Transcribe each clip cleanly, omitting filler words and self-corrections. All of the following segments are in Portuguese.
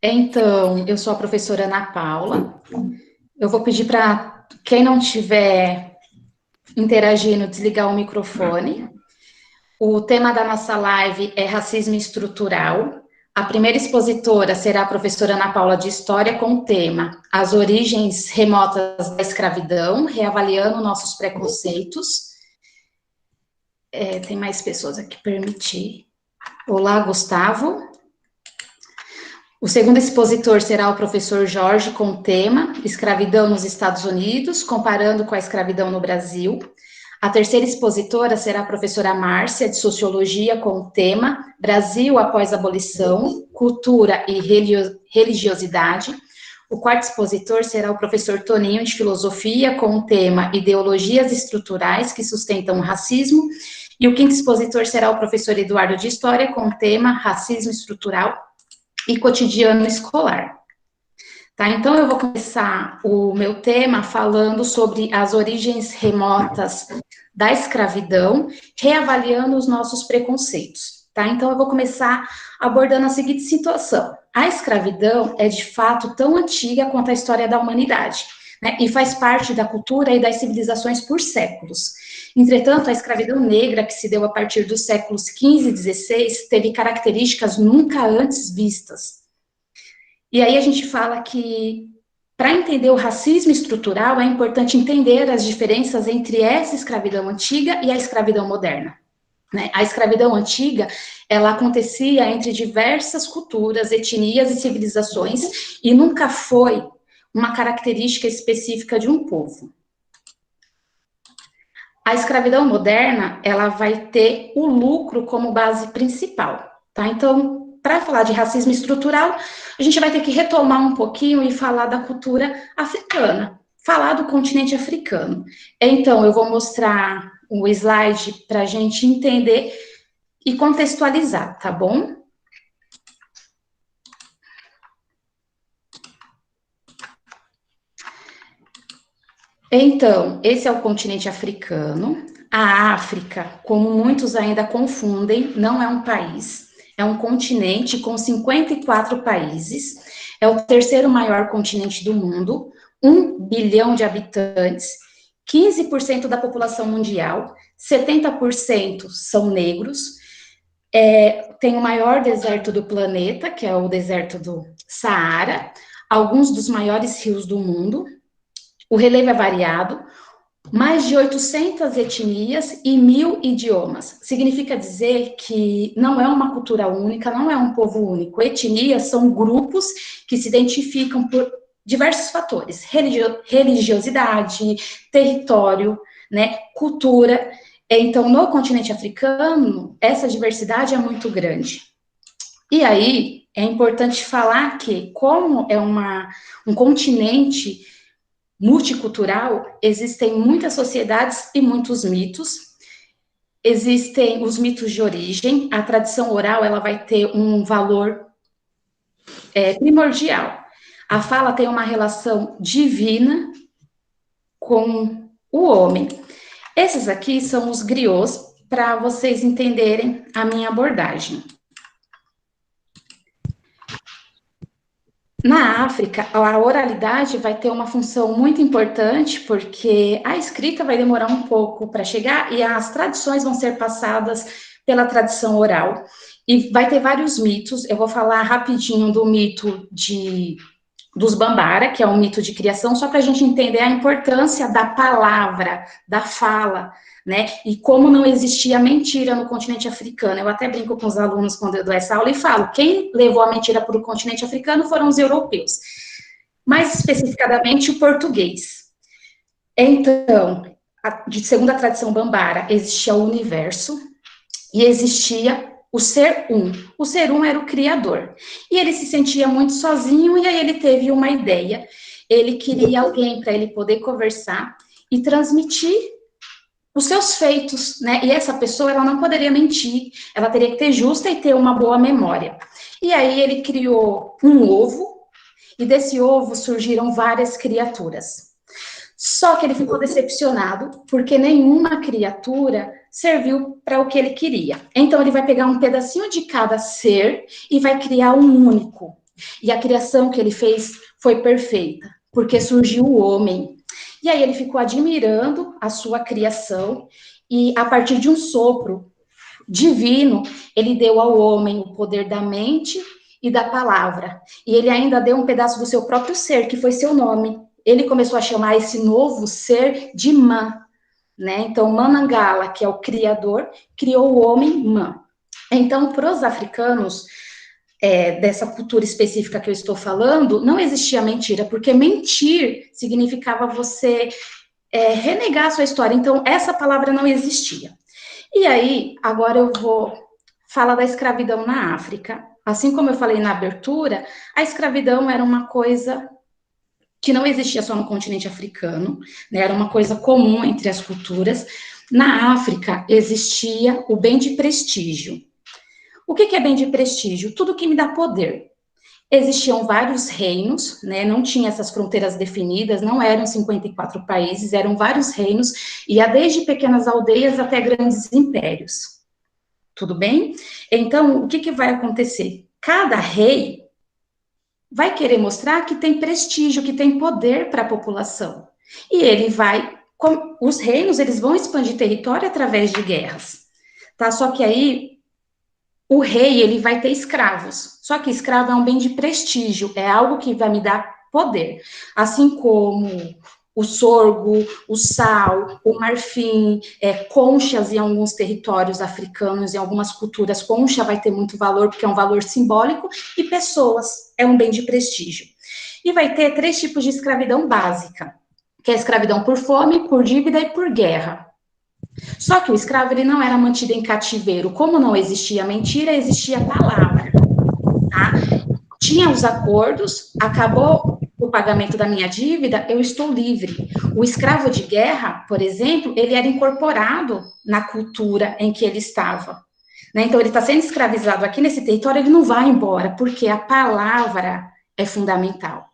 Então, eu sou a professora Ana Paula. Eu vou pedir para quem não estiver interagindo desligar o microfone. O tema da nossa live é racismo estrutural. A primeira expositora será a professora Ana Paula de História com o tema As origens remotas da escravidão, reavaliando nossos preconceitos. Tem mais pessoas aqui, permitir. Olá, Gustavo. O segundo expositor será o professor Jorge, com o tema Escravidão nos Estados Unidos, comparando com a escravidão no Brasil. A terceira expositora será a professora Márcia, de Sociologia, com o tema Brasil após a abolição, cultura e religiosidade. O quarto expositor será o professor Toninho, de Filosofia, com o tema Ideologias estruturais que sustentam o racismo. E o quinto expositor será o professor Eduardo, de História, com o tema Racismo estrutural e cotidiano escolar. Tá, então eu vou começar o meu tema falando sobre as origens remotas da escravidão, reavaliando os nossos preconceitos. Tá, então eu vou começar abordando a seguinte situação. A escravidão é de fato tão antiga quanto a história da humanidade, né, e faz parte da cultura e das civilizações por séculos. Entretanto, a escravidão negra, que se deu a partir dos séculos XV e XVI, teve características nunca antes vistas. E aí a gente fala que, para entender o racismo estrutural, é importante entender as diferenças entre essa escravidão antiga e a escravidão moderna. Né? A escravidão antiga, ela acontecia entre diversas culturas, etnias e civilizações, e nunca foi uma característica específica de um povo. A escravidão moderna, ela vai ter o lucro como base principal, tá? Então, para falar de racismo estrutural, a gente vai ter que retomar um pouquinho e falar da cultura africana, falar do continente africano. Então, eu vou mostrar o slide para a gente entender e contextualizar, tá bom? Então, esse é o continente africano. A África, como muitos ainda confundem, não é um país, é um continente com 54 países, é o terceiro maior continente do mundo, 1 bilhão de habitantes, 15% da população mundial, 70% são negros, tem o maior deserto do planeta, que é o deserto do Saara, alguns dos maiores rios do mundo. O relevo é variado, mais de 800 etnias e 1.000 idiomas. Significa dizer que não é uma cultura única, não é um povo único. Etnias são grupos que se identificam por diversos fatores: religiosidade, território, né, cultura. Então, no continente africano, essa diversidade é muito grande. E aí, é importante falar que, como é um continente multicultural, existem muitas sociedades e muitos mitos. Existem os mitos de origem. A tradição oral, ela vai ter um valor primordial. A fala tem uma relação divina com o homem. Esses aqui são os griots, para vocês entenderem a minha abordagem. Na África, a oralidade vai ter uma função muito importante, porque a escrita vai demorar um pouco para chegar e as tradições vão ser passadas pela tradição oral. E vai ter vários mitos. Eu vou falar rapidinho do mito dos Bambara, que é um mito de criação, só para a gente entender a importância da palavra, da fala, né? E como não existia mentira no continente africano. Eu até brinco com os alunos quando eu dou essa aula e falo: quem levou a mentira para o continente africano foram os europeus. Mais especificadamente, o português. Então, segundo a tradição Bambara, existia o universo e existia o ser um. O ser um era o criador. E ele se sentia muito sozinho, e aí ele teve uma ideia. Ele queria alguém para ele poder conversar e transmitir os seus feitos, né? E essa pessoa, ela não poderia mentir, ela teria que ter justa e ter uma boa memória. E aí ele criou um ovo, e desse ovo surgiram várias criaturas. Só que ele ficou decepcionado, porque nenhuma criatura serviu para o que ele queria. Então, ele vai pegar um pedacinho de cada ser e vai criar um único. E a criação que ele fez foi perfeita, porque surgiu o homem. E aí ele ficou admirando a sua criação, e a partir de um sopro divino, ele deu ao homem o poder da mente e da palavra. E ele ainda deu um pedaço do seu próprio ser, que foi seu nome. Ele começou a chamar esse novo ser de Man, né? Então, Manangala, que é o criador, criou o homem Man. Então, para os africanos, dessa cultura específica que eu estou falando, não existia mentira, porque mentir significava você renegar a sua história. Então, essa palavra não existia. E aí, agora eu vou falar da escravidão na África. Assim como eu falei na abertura, a escravidão era uma coisa que não existia só no continente africano, né? Era uma coisa comum entre as culturas. Na África, existia o bem de prestígio. O que é bem de prestígio? Tudo que me dá poder. Existiam vários reinos, né? Não tinha essas fronteiras definidas, não eram 54 países, eram vários reinos, ia desde pequenas aldeias até grandes impérios. Tudo bem? Então, o que vai acontecer? Cada rei vai querer mostrar que tem prestígio, que tem poder para a população. E ele vai, os reinos, eles vão expandir território através de guerras, tá? Só que aí, o rei, ele vai ter escravos. Só que escravo é um bem de prestígio, é algo que vai me dar poder. Assim como o sorgo, o sal, o marfim, conchas em alguns territórios africanos, em algumas culturas, concha vai ter muito valor, porque é um valor simbólico, e pessoas, é um bem de prestígio. E vai ter 3 tipos de escravidão básica, que é a escravidão por fome, por dívida e por guerra. Só que o escravo, ele não era mantido em cativeiro. Como não existia mentira, existia palavra, tá? Tinha os acordos, acabou o pagamento da minha dívida, eu estou livre. O escravo de guerra, por exemplo, ele era incorporado na cultura em que ele estava, né? Então, ele está sendo escravizado aqui nesse território, ele não vai embora, porque a palavra é fundamental.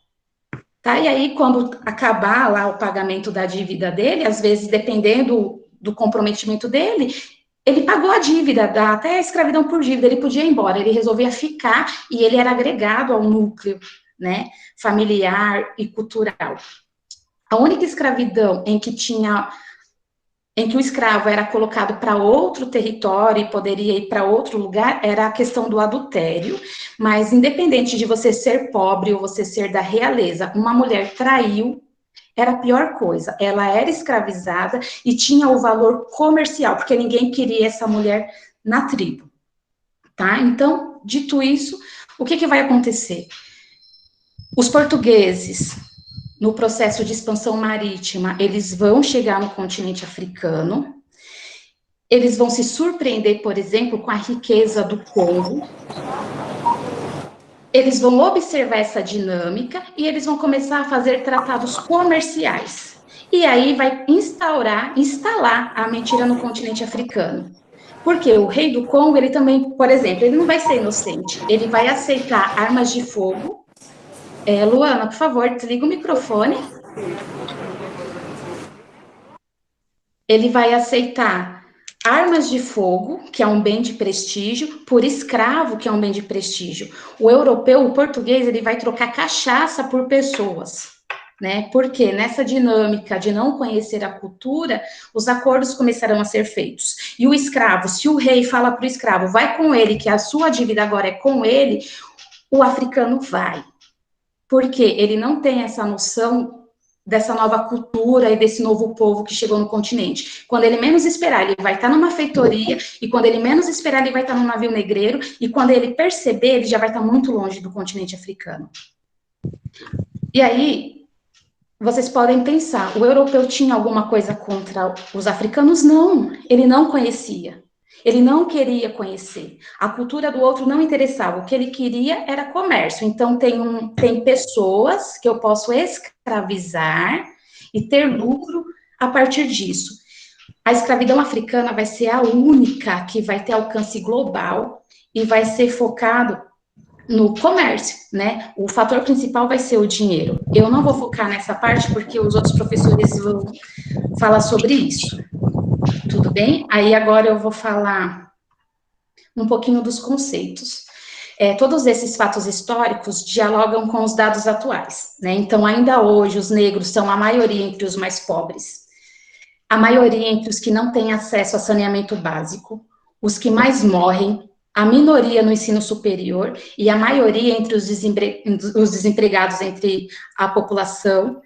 Tá? E aí, quando acabar lá o pagamento da dívida dele, às vezes, dependendo do comprometimento dele, ele pagou a dívida, até a escravidão por dívida, ele podia ir embora, ele resolvia ficar e ele era agregado ao núcleo, né, familiar e cultural. A única escravidão em que o escravo era colocado para outro território e poderia ir para outro lugar, era a questão do adultério, mas independente de você ser pobre ou você ser da realeza, uma mulher traiu, era a pior coisa, ela era escravizada e tinha o valor comercial, porque ninguém queria essa mulher na tribo, tá? Então, dito isso, o que vai acontecer? Os portugueses, no processo de expansão marítima, eles vão chegar no continente africano, eles vão se surpreender, por exemplo, com a riqueza do Congo, eles vão observar essa dinâmica e eles vão começar a fazer tratados comerciais. E aí vai instalar a mentira no continente africano. Porque o rei do Congo, ele também, por exemplo, ele não vai ser inocente, ele vai aceitar armas de fogo. Luana, por favor, desliga o microfone. Ele vai aceitar armas de fogo, que é um bem de prestígio, por escravo, que é um bem de prestígio. O europeu, o português, ele vai trocar cachaça por pessoas, né? Porque nessa dinâmica de não conhecer a cultura, os acordos começarão a ser feitos. E o escravo, se o rei fala para o escravo, vai com ele, que a sua dívida agora é com ele, o africano vai. Porque ele não tem essa noção dessa nova cultura e desse novo povo que chegou no continente. Quando ele menos esperar, ele vai estar numa feitoria, e quando ele menos esperar, ele vai estar num navio negreiro, e quando ele perceber, ele já vai estar muito longe do continente africano. E aí, vocês podem pensar, o europeu tinha alguma coisa contra os africanos? Não, ele não conhecia. Ele não queria conhecer. A cultura do outro não interessava. O que ele queria era comércio. Então, tem pessoas que eu posso escravizar e ter lucro a partir disso. A escravidão africana vai ser a única que vai ter alcance global e vai ser focado no comércio, né? O fator principal vai ser o dinheiro. Eu não vou focar nessa parte porque os outros professores vão falar sobre isso. Tudo bem? Aí agora eu vou falar um pouquinho dos conceitos. Todos esses fatos históricos dialogam com os dados atuais, né? Então, ainda hoje, os negros são a maioria entre os mais pobres, a maioria entre os que não têm acesso a saneamento básico, os que mais morrem, a minoria no ensino superior e a maioria entre os desempregados entre a população.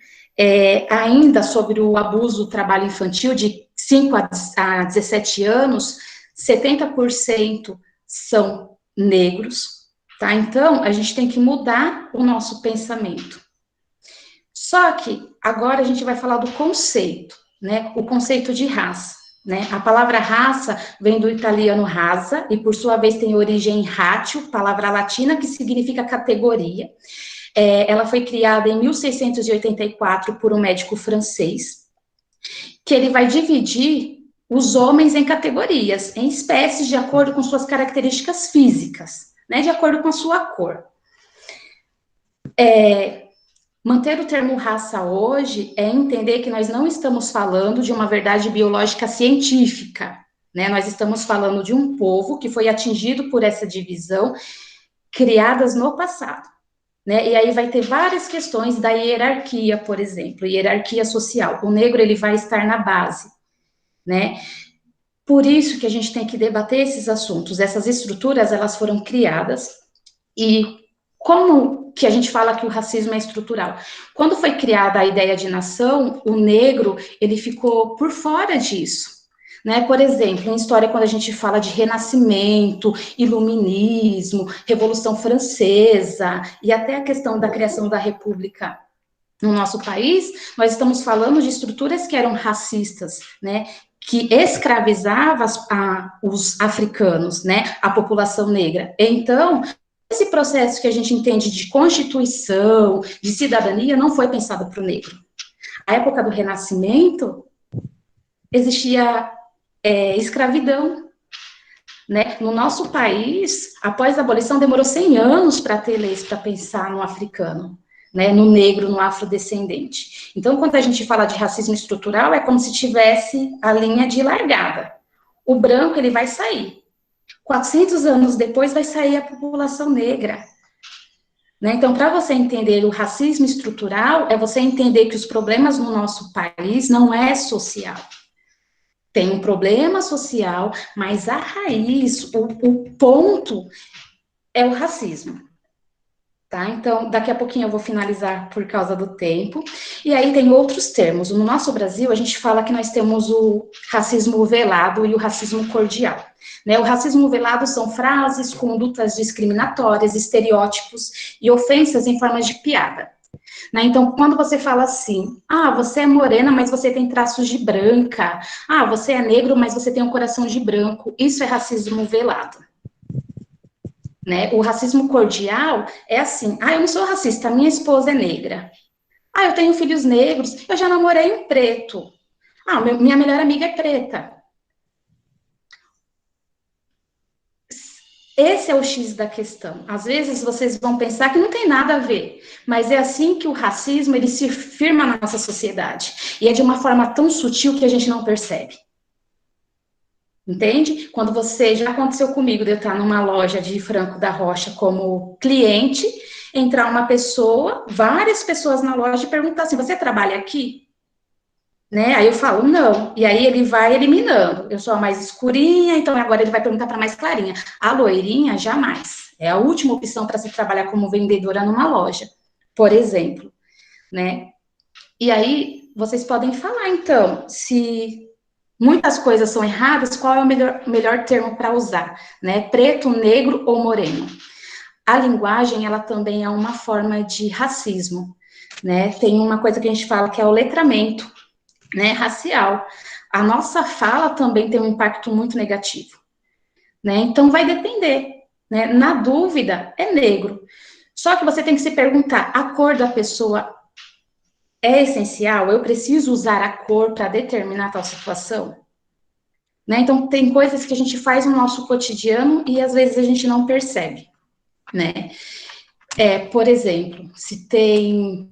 Ainda sobre o abuso do trabalho infantil de 5 a 17 anos, 70% são negros, tá? Então, a gente tem que mudar o nosso pensamento. Só que agora a gente vai falar do conceito, né? O conceito de raça, né? A palavra raça vem do italiano raça e, por sua vez, tem origem em ratio, palavra latina que significa categoria. Ela foi criada em 1684 por um médico francês, que ele vai dividir os homens em categorias, em espécies, de acordo com suas características físicas, né, de acordo com a sua cor. Manter o termo raça hoje é entender que nós não estamos falando de uma verdade biológica científica, né, nós estamos falando de um povo que foi atingido por essa divisão, criadas no passado. Né? E aí vai ter várias questões da hierarquia, por exemplo, hierarquia social. O negro, ele vai estar na base, né? Por isso que a gente tem que debater esses assuntos. Essas estruturas, elas foram criadas e como que a gente fala que o racismo é estrutural? Quando foi criada a ideia de nação, o negro, ele ficou por fora disso. Né? Por exemplo, em história, quando a gente fala de renascimento, iluminismo, Revolução Francesa, e até a questão da criação da República no nosso país, nós estamos falando de estruturas que eram racistas, né? Que escravizavam os africanos, né? A população negra. Então, esse processo que a gente entende de constituição, de cidadania, não foi pensado para o negro. A época do Renascimento, existia escravidão, né? No nosso país, após a abolição, demorou 100 anos para ter leis para pensar no africano, né? No negro, no afrodescendente. Então, quando a gente fala de racismo estrutural, é como se tivesse a linha de largada. O branco, ele vai sair. 400 anos depois, vai sair a população negra. Né? Então, para você entender o racismo estrutural, é você entender que os problemas no nosso país não é social. Tem um problema social, mas a raiz, o ponto é o racismo. Tá? Então, daqui a pouquinho eu vou finalizar por causa do tempo. E aí tem outros termos. No nosso Brasil, a gente fala que nós temos o racismo velado e o racismo cordial. Né? O racismo velado são frases, condutas discriminatórias, estereótipos e ofensas em forma de piada. Né? Então, quando você fala assim, você é morena, mas você tem traços de branca, você é negro, mas você tem um coração de branco, isso é racismo velado. Né? O racismo cordial é assim, eu não sou racista, minha esposa é negra. Eu tenho filhos negros, eu já namorei um preto. Minha melhor amiga é preta. Esse é o X da questão. Às vezes vocês vão pensar que não tem nada a ver, mas é assim que o racismo ele se firma na nossa sociedade. E é de uma forma tão sutil que a gente não percebe. Entende? Quando já aconteceu comigo de eu estar numa loja de Franco da Rocha como cliente, entrar uma pessoa, várias pessoas na loja e perguntar assim, você trabalha aqui? Né? Aí eu falo, não. E aí ele vai eliminando. Eu sou a mais escurinha, então agora ele vai perguntar para a mais clarinha. A loirinha, jamais. É a última opção para se trabalhar como vendedora numa loja, por exemplo. Né? E aí, vocês podem falar, então, se muitas coisas são erradas, qual é o melhor termo para usar? Né? Preto, negro ou moreno? A linguagem, ela também é uma forma de racismo. Né? Tem uma coisa que a gente fala que é o letramento, né, racial. A nossa fala também tem um impacto muito negativo, né? Então vai depender, né? Na dúvida é negro. Só que você tem que se perguntar: a cor da pessoa é essencial? Eu preciso usar a cor para determinar tal situação? Né? Então tem coisas que a gente faz no nosso cotidiano e às vezes a gente não percebe, né? Por exemplo, se tem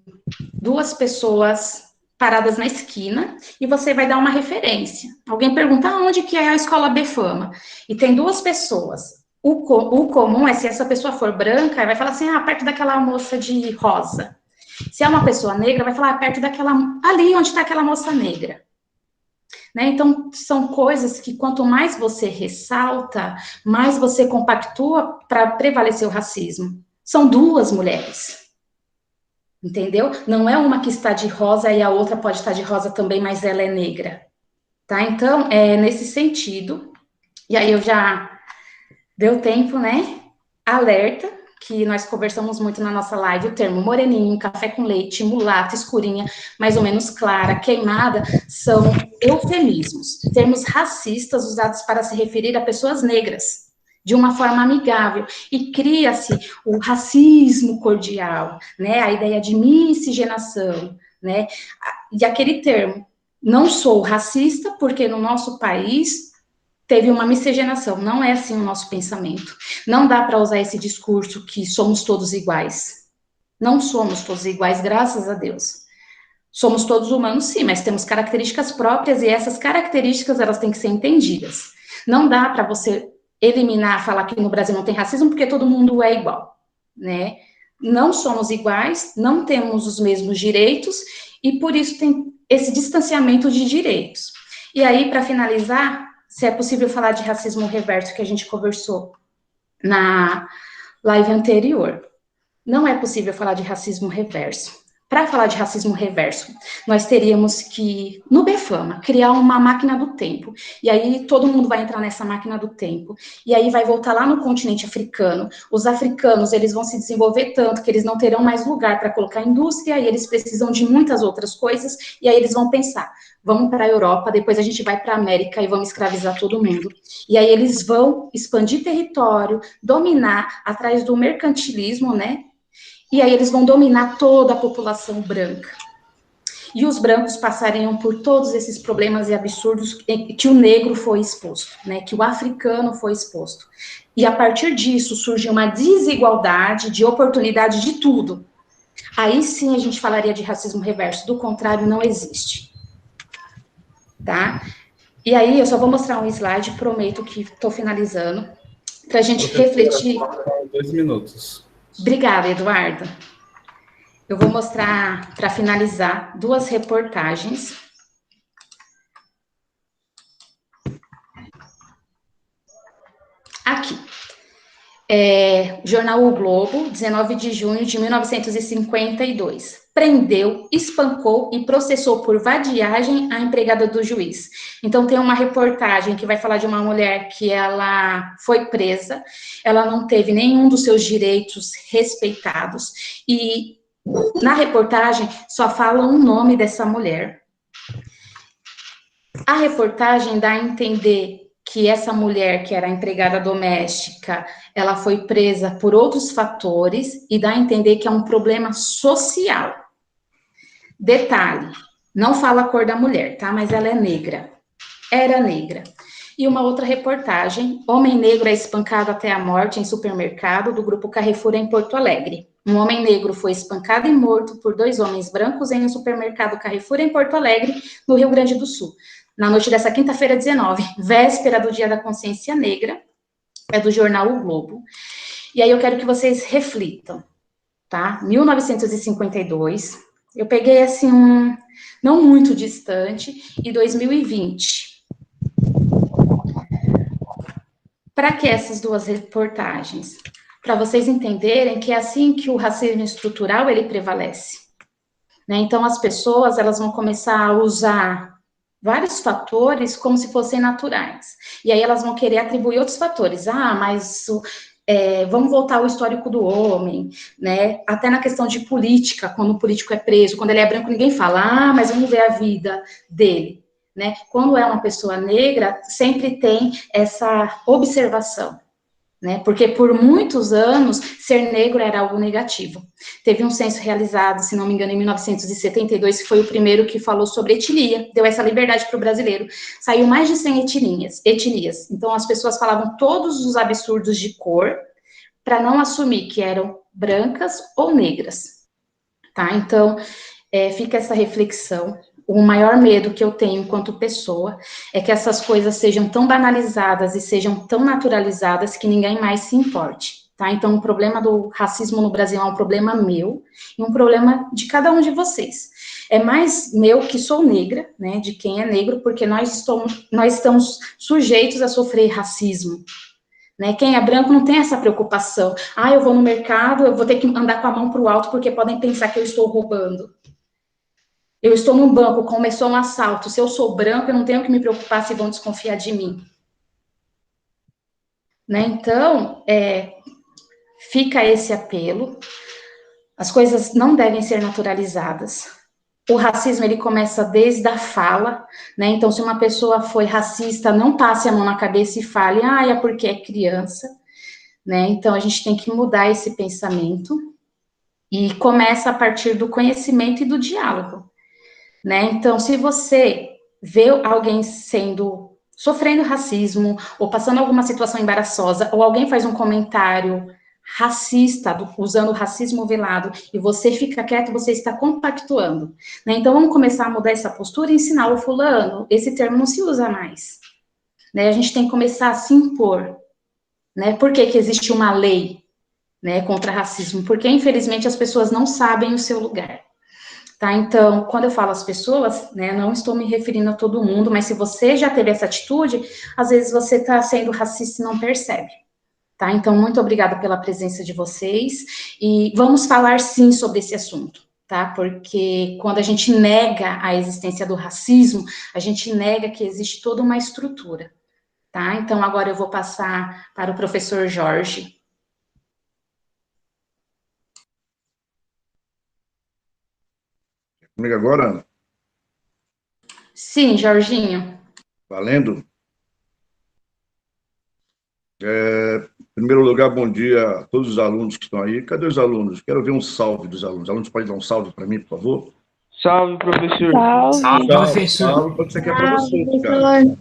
duas pessoas paradas na esquina, e você vai dar uma referência. Alguém pergunta, onde que é a escola Befama? E tem duas pessoas. O comum é, se essa pessoa for branca, vai falar assim, perto daquela moça de rosa. Se é uma pessoa negra, vai falar perto daquela, ali onde está aquela moça negra. Né? Então, são coisas que quanto mais você ressalta, mais você compactua para prevalecer o racismo. São duas mulheres. Entendeu? Não é uma que está de rosa e a outra pode estar de rosa também, mas ela é negra. Tá? Então, é nesse sentido. E aí eu já deu tempo, né? Alerta, que nós conversamos muito na nossa live, o termo moreninho, café com leite, mulata, escurinha, mais ou menos clara, queimada, são eufemismos, termos racistas usados para se referir a pessoas negras, de uma forma amigável, e cria-se o racismo cordial, né, a ideia de miscigenação, né, e aquele termo, não sou racista, porque no nosso país teve uma miscigenação, não é assim o nosso pensamento. Não dá para usar esse discurso que somos todos iguais. Não somos todos iguais, graças a Deus. Somos todos humanos, sim, mas temos características próprias e essas características, elas têm que ser entendidas. Não dá para você eliminar, falar que no Brasil não tem racismo, porque todo mundo é igual, né? Não somos iguais, não temos os mesmos direitos e por isso tem esse distanciamento de direitos. E aí, para finalizar, se é possível falar de racismo reverso que a gente conversou na live anterior. Não é possível falar de racismo reverso. Para falar de racismo reverso, nós teríamos que, no Befama, criar uma máquina do tempo. E aí todo mundo vai entrar nessa máquina do tempo. E aí vai voltar lá no continente africano. Os africanos, eles vão se desenvolver tanto que eles não terão mais lugar para colocar indústria e eles precisam de muitas outras coisas. E aí eles vão pensar, vamos para a Europa, depois a gente vai para a América e vamos escravizar todo mundo. E aí eles vão expandir território, dominar atrás do mercantilismo, né? E aí eles vão dominar toda a população branca. E os brancos passariam por todos esses problemas e absurdos que o negro foi exposto, né? Que o africano foi exposto. E a partir disso surge uma desigualdade de oportunidade de tudo. Aí sim a gente falaria de racismo reverso. Do contrário, não existe. Tá? E aí eu só vou mostrar um slide, prometo que estou finalizando, para a gente refletir. 2 minutos. Obrigada, Eduardo. Eu vou mostrar, para finalizar, duas reportagens. Aqui. Jornal O Globo, 19 de junho de 1952. Prendeu, espancou e processou por vadiagem a empregada do juiz. Então, tem uma reportagem que vai falar de uma mulher que ela foi presa, ela não teve nenhum dos seus direitos respeitados, e na reportagem só fala um nome dessa mulher. A reportagem dá a entender que essa mulher, que era empregada doméstica, ela foi presa por outros fatores e dá a entender que é um problema social. Detalhe, não fala a cor da mulher, tá? Mas ela é negra. Era negra. E uma outra reportagem, homem negro é espancado até a morte em supermercado do grupo Carrefour em Porto Alegre. Um homem negro foi espancado e morto por 2 homens brancos em um supermercado Carrefour em Porto Alegre, no Rio Grande do Sul. Na noite dessa quinta-feira, 19, véspera do Dia da Consciência Negra, é do jornal O Globo. E aí eu quero que vocês reflitam, tá? 1952, eu peguei assim não muito distante, e 2020. Para que essas duas reportagens? Para vocês entenderem que é assim que o racismo estrutural ele prevalece. Né? Então as pessoas elas vão começar a usar vários fatores como se fossem naturais. E aí elas vão querer atribuir outros fatores. Mas vamos voltar ao histórico do homem, né? Até na questão de política, quando o político é preso, quando ele é branco, ninguém fala, mas vamos ver a vida dele, né? Quando é uma pessoa negra, sempre tem essa observação. Né? Porque por muitos anos, ser negro era algo negativo. Teve um censo realizado, se não me engano, em 1972, que foi o primeiro que falou sobre etnia, deu essa liberdade para o brasileiro. Saiu mais de 100 etnias. Então, as pessoas falavam todos os absurdos de cor, para não assumir que eram brancas ou negras. Tá? Então, fica essa reflexão. o maior medo que eu tenho enquanto pessoa é que essas coisas sejam tão banalizadas e sejam tão naturalizadas que ninguém mais se importe, tá? Então, o problema do racismo no Brasil é um problema meu e um problema de cada um de vocês. É mais meu que sou negra, né, de quem é negro, porque nós estamos sujeitos a sofrer racismo, né? Quem é branco não tem essa preocupação. Ah, eu vou no mercado, eu vou ter que andar com a mão para o alto porque podem pensar que eu estou roubando. Eu estou num banco, começou um assalto. Se eu sou branco, eu não tenho que me preocupar se vão desconfiar de mim. Né? Então, fica esse apelo. As coisas não devem ser naturalizadas. O racismo, ele começa desde a fala, né? Então, se uma pessoa foi racista, não passe a mão na cabeça e fale, ah, é porque é criança, né? Então, a gente tem que mudar esse pensamento e começa a partir do conhecimento e do diálogo, né? Então, se você vê alguém sofrendo racismo, ou passando alguma situação embaraçosa, ou alguém faz um comentário racista, usando o racismo velado, e você fica quieto, você está compactuando, né? Então, vamos começar a mudar essa postura e ensinar o fulano, esse termo não se usa mais, né? A gente tem que começar a se impor, né? Por que que existe uma lei, né, contra racismo? Porque, infelizmente, as pessoas não sabem o seu lugar. Tá, então, quando eu falo as pessoas, né, não estou me referindo a todo mundo, mas se você já teve essa atitude, às vezes você está sendo racista e não percebe, tá? Então, muito obrigada pela presença de vocês, e vamos falar sim sobre esse assunto, tá? Porque quando a gente nega a existência do racismo, a gente nega que existe toda uma estrutura, tá? Então, agora eu vou passar para o professor Jorge. Comigo agora, Ana? Sim, Jorginho. Valendo? Em primeiro lugar, bom dia a todos os alunos que estão aí. Cadê os alunos? Quero ver um salve dos alunos. Os alunos podem dar um salve para mim, por favor? Salve, professor. Salve, Salve, salve, porque você quer para você, cara.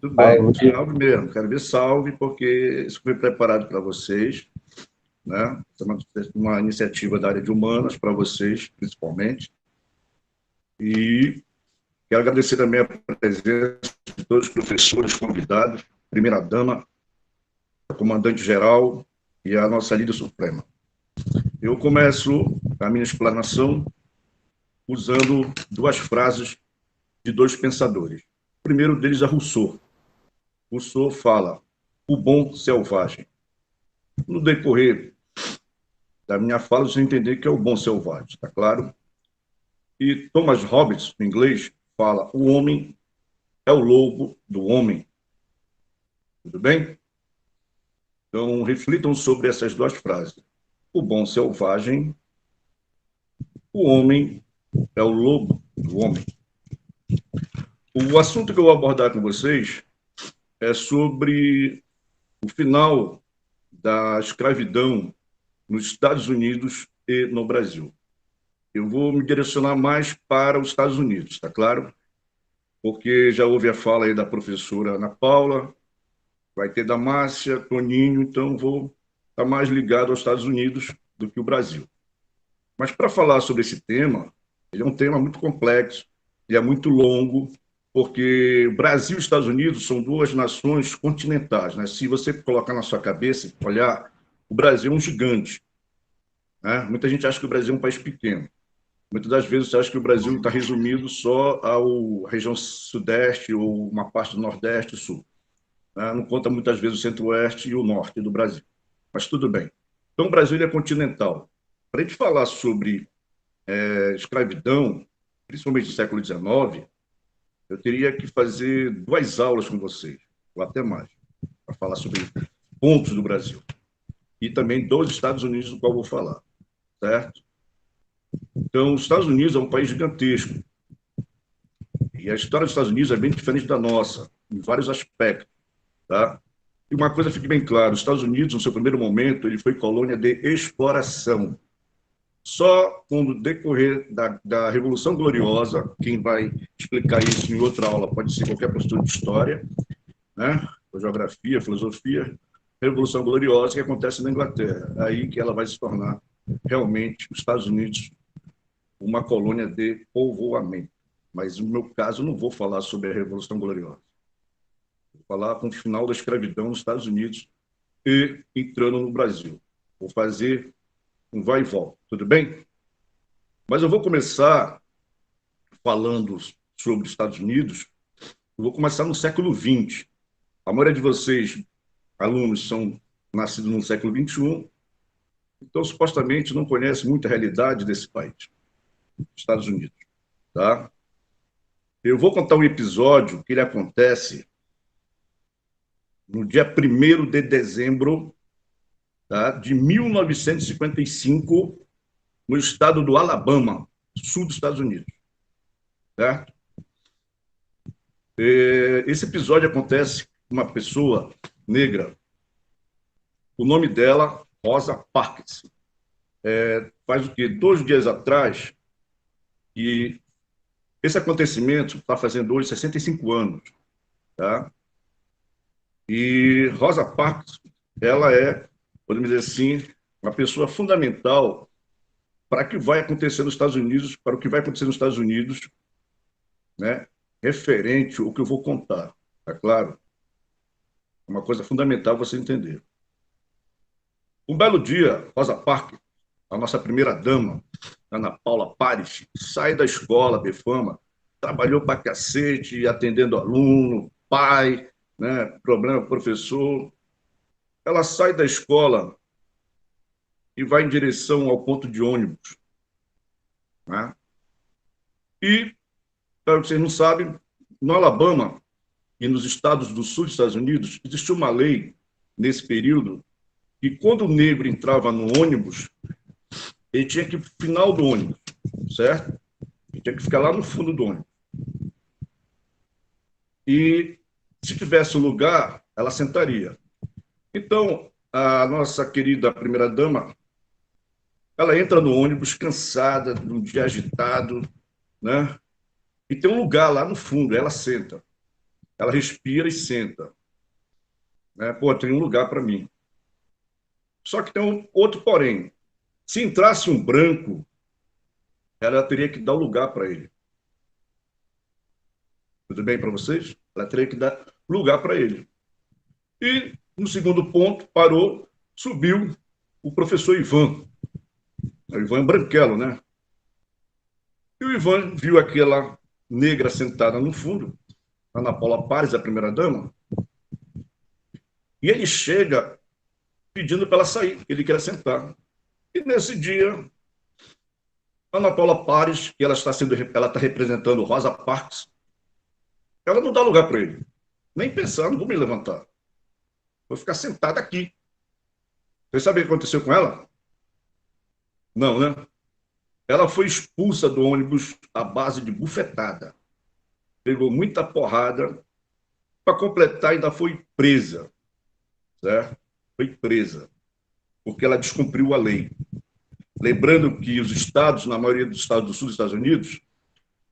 Tudo bem, salve mesmo. Quero ver salve, porque isso foi preparado para vocês, né? É uma iniciativa da área de humanas para vocês, principalmente. E quero agradecer também a presença de todos os professores convidados, primeira-dama, a comandante-geral e a nossa líder suprema. Eu começo a minha explanação usando duas frases de dois pensadores. O primeiro deles é Rousseau. Rousseau fala, o bom selvagem. No decorrer da minha fala, você entender que é o bom selvagem, está claro? E Thomas Hobbes, em inglês, fala, o homem é o lobo do homem. Tudo bem? Então, reflitam sobre essas duas frases. O bom selvagem, o homem é o lobo do homem. O assunto que eu vou abordar com vocês é sobre o final da escravidão nos Estados Unidos e no Brasil. Eu vou me direcionar mais para os Estados Unidos, tá claro? Porque já houve a fala aí da professora Ana Paula, vai ter da Márcia, Toninho, então vou estar mais ligado aos Estados Unidos do que o Brasil. Mas para falar sobre esse tema, ele é um tema muito complexo, ele é muito longo, porque Brasil e Estados Unidos são duas nações continentais, né? Se você colocar na sua cabeça e olhar, o Brasil é um gigante, né? Muita gente acha que o Brasil é um país pequeno. Muitas das vezes você acha que o Brasil está resumido só à região sudeste ou uma parte do nordeste e sul, né? Não conta muitas vezes o centro-oeste e o norte do Brasil. Mas tudo bem. Então, o Brasil é continental. Para a gente falar sobre escravidão, principalmente do século XIX, eu teria que fazer 2 aulas com vocês, ou até mais, para falar sobre pontos do Brasil. E também dos Estados Unidos, do qual eu vou falar, certo? Então, os Estados Unidos é um país gigantesco. E a história dos Estados Unidos é bem diferente da nossa, em vários aspectos, tá? E uma coisa fique bem clara, os Estados Unidos, no seu primeiro momento, ele foi colônia de exploração. Só com o decorrer da Revolução Gloriosa, quem vai explicar isso em outra aula pode ser qualquer professor de história, né? Geografia, filosofia, Revolução Gloriosa que acontece na Inglaterra. Aí que ela vai se tornar realmente os Estados Unidos uma colônia de povoamento. mas no meu caso eu não vou falar sobre a Revolução Gloriosa. Vou falar com o final da escravidão nos Estados Unidos e entrando no Brasil. Vou fazer um vai e volta, tudo bem? Mas eu vou começar falando sobre os Estados Unidos, eu vou começar no século XX. A maioria de vocês, alunos, são nascidos no século XXI, então supostamente não conhece muito a realidade desse país, Estados Unidos, tá? Eu vou contar um episódio que ele acontece no dia 1º de dezembro, tá, de 1955, no estado do Alabama, sul dos Estados Unidos. Certo? Esse episódio acontece com uma pessoa negra. O nome dela, Rosa Parks. Faz o quê? 2 dias atrás, e esse acontecimento está fazendo hoje 65 anos. Tá? E Rosa Parks, ela é, podemos dizer assim, uma pessoa fundamental para o que vai acontecer nos Estados Unidos, né, referente ao que eu vou contar, tá claro? É uma coisa fundamental você entender. Um belo dia, Rosa Parks, a nossa primeira-dama, Ana Paula Pares, sai da escola, Befama, trabalhou para cacete, atendendo aluno, pai, né, problema professor. Ela sai da escola e vai em direção ao ponto de ônibus. Né? E, para vocês não sabem, no Alabama e nos estados do sul dos Estados Unidos, existiu uma lei, nesse período, que quando o negro entrava no ônibus, ele tinha que ir para o final do ônibus, certo? Ele tinha que ficar lá no fundo do ônibus. E, se tivesse um lugar, ela sentaria. Então, a nossa querida primeira-dama, ela entra no ônibus cansada, de um dia agitado, né? E tem um lugar lá no fundo, ela senta. Ela respira e senta. Né? Pô, tem um lugar para mim. Só que tem um outro porém. Se entrasse um branco, ela teria que dar o lugar para ele. Tudo bem para vocês? Ela teria que dar lugar para ele. E, no segundo ponto, parou, subiu o professor Ivan. O Ivan é branquelo, né? E o Ivan viu aquela negra sentada no fundo, Ana Paula Pares, a primeira-dama, e ele chega pedindo para ela sair, que ele quer sentar. E nesse dia, Ana Paula Pares, que ela está representando Rosa Parks, ela não dá lugar para ele. Nem pensar, não vou me levantar. Vou ficar sentada aqui. Vocês sabem o que aconteceu com ela? Não, né? Ela foi expulsa do ônibus à base de bufetada. Pegou muita porrada. Para completar, ainda foi presa. Certo? Foi presa. Porque ela descumpriu a lei. Lembrando que os estados, na maioria dos estados do sul dos Estados Unidos,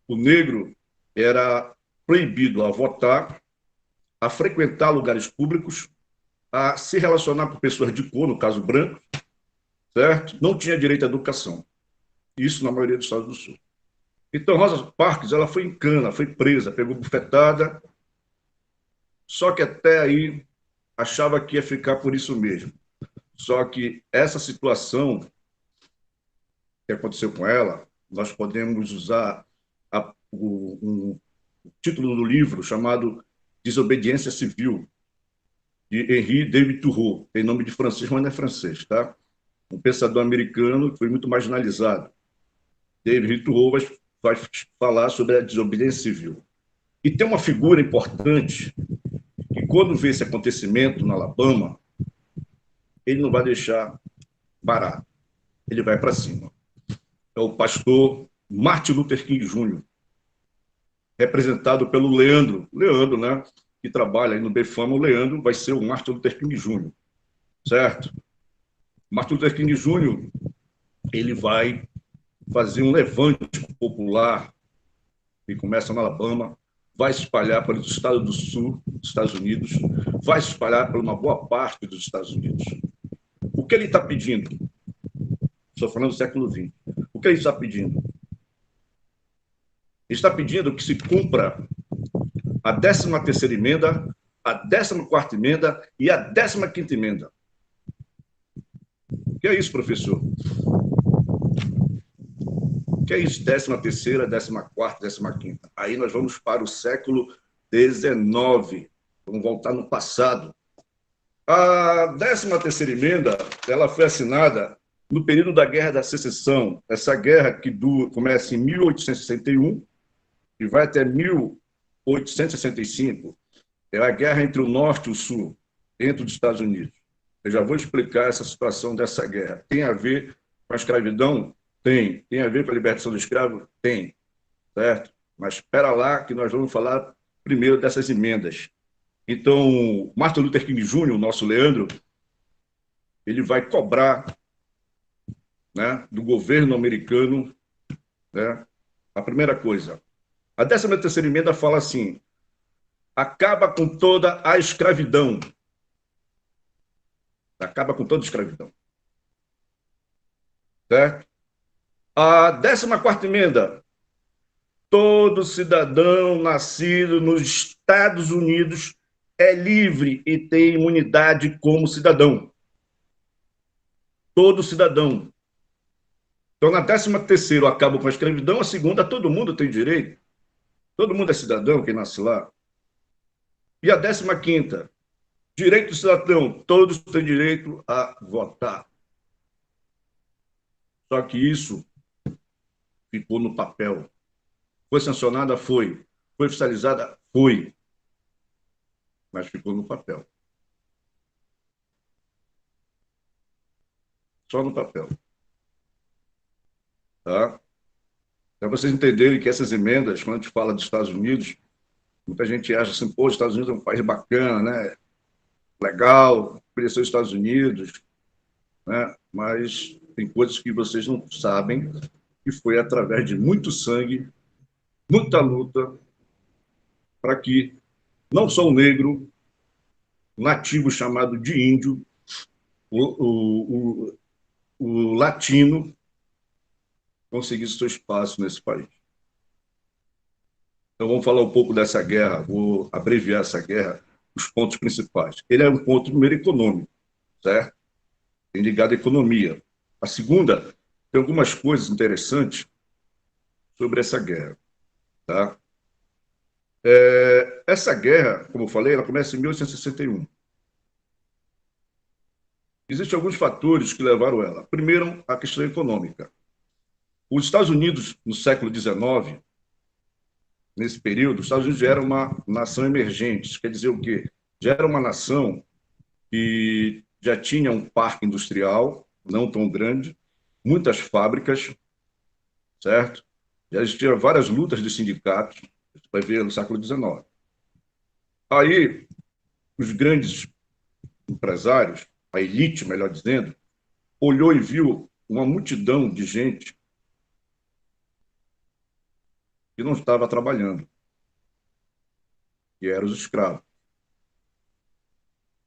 o negro era proibido a votar, a frequentar lugares públicos, a se relacionar com pessoas de cor, no caso branco, certo? Não tinha direito à educação. Isso na maioria dos estados do sul. Então, Rosa Parks, ela foi em cana, foi presa, pegou bufetada, só que até aí achava que ia ficar por isso mesmo. Só que essa situação que aconteceu com ela, nós podemos usar um título do livro chamado Desobediência Civil, de Henri David Thoreau. Tem nome de francês, mas não é francês, tá? Um pensador americano que foi muito marginalizado. David Thoreau vai falar sobre a desobediência civil. E tem uma figura importante que, quando vê esse acontecimento no Alabama, ele não vai deixar parar. Ele vai para cima. É o pastor Martin Luther King Jr., representado pelo Leandro, né, que trabalha aí no Befama. O Leandro vai ser o Martin Luther King Jr., certo? Martin Luther King Jr., ele vai fazer um levante popular que começa no Alabama, vai se espalhar pelos estados do sul dos Estados Unidos, vai se espalhar por uma boa parte dos Estados Unidos. O que ele está pedindo? Estou falando do século XX. O que ele está pedindo? está pedindo que se cumpra a 13ª emenda, a 14ª emenda e a 15ª emenda. O que é isso, professor? O que é isso? 13ª, 14ª, 15ª. Aí nós vamos para o século XIX. Vamos voltar no passado. A 13ª emenda, ela foi assinada no período da Guerra da Secessão. Essa guerra que começa em 1861 e vai até 1865. É a guerra entre o Norte e o Sul, entre os Estados Unidos. Eu já vou explicar essa situação dessa guerra. Tem a ver com a escravidão? Tem. Tem a ver com a libertação do escravo? Tem. Certo? Mas espera lá que nós vamos falar primeiro dessas emendas. Então, Martin Luther King Jr., o nosso Leandro, ele vai cobrar, né, do governo americano, né, a primeira coisa. A 13ª emenda fala assim: acaba com toda a escravidão. Acaba com toda a escravidão. Certo? A 14ª emenda: todo cidadão nascido nos Estados Unidos é livre e tem imunidade como cidadão. Todo cidadão. Então, na 13ª, acaba com a escravidão. A segunda, todo mundo tem direito. Todo mundo é cidadão, quem nasce lá. E a 15ª, direito do cidadão. Todos têm direito a votar. Só que isso ficou no papel. Foi sancionada? Foi. Foi oficializada? Foi. Mas ficou no papel. Só no papel. Tá? Para vocês entenderem que essas emendas, quando a gente fala dos Estados Unidos, muita gente acha assim, pô, os Estados Unidos é um país bacana, né? Legal, conhecer os Estados Unidos, né? Mas tem coisas que vocês não sabem, que foi através de muito sangue, muita luta, para que não só o negro, o nativo chamado de índio, o latino, conseguisse seu espaço nesse país. Então, vamos falar um pouco dessa guerra, vou abreviar essa guerra, os pontos principais. Ele é um ponto, primeiro, econômico, certo? Tem ligado à economia. A segunda, tem algumas coisas interessantes sobre essa guerra, tá? Essa guerra, como eu falei, ela começa em 1861. Existem alguns fatores que levaram ela. Primeiro, a questão econômica. Os Estados Unidos, no século XIX, nesse período, os Estados Unidos já era uma nação emergente. Isso quer dizer o quê? Já era uma nação que já tinha um parque industrial, não tão grande, muitas fábricas, certo? Já existiam várias lutas de sindicatos, você vai ver no século XIX. Aí, os grandes empresários, a elite, melhor dizendo, olhou e viu uma multidão de gente que não estava trabalhando, que eram os escravos.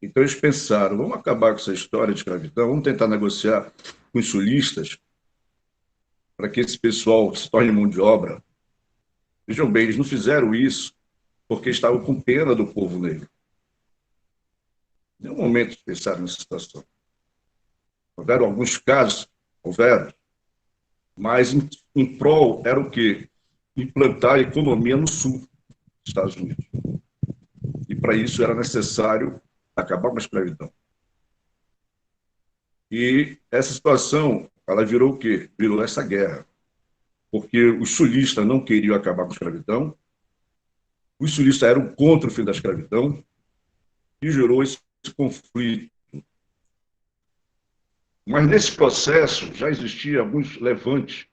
Então eles pensaram, vamos acabar com essa história de escravidão, vamos tentar negociar com os sulistas para que esse pessoal se torne mão de obra. Vejam bem, eles não fizeram isso porque estavam com pena do povo negro. Em nenhum momento eles pensaram nessa situação. Houveram alguns casos, mas em prol era o quê? Implantar a economia no sul dos Estados Unidos. E para isso era necessário acabar com a escravidão. E essa situação, ela virou o quê? Virou essa guerra. Porque os sulistas não queriam acabar com a escravidão, os sulistas eram contra o fim da escravidão, e gerou esse conflito. Mas nesse processo já existia alguns levantes,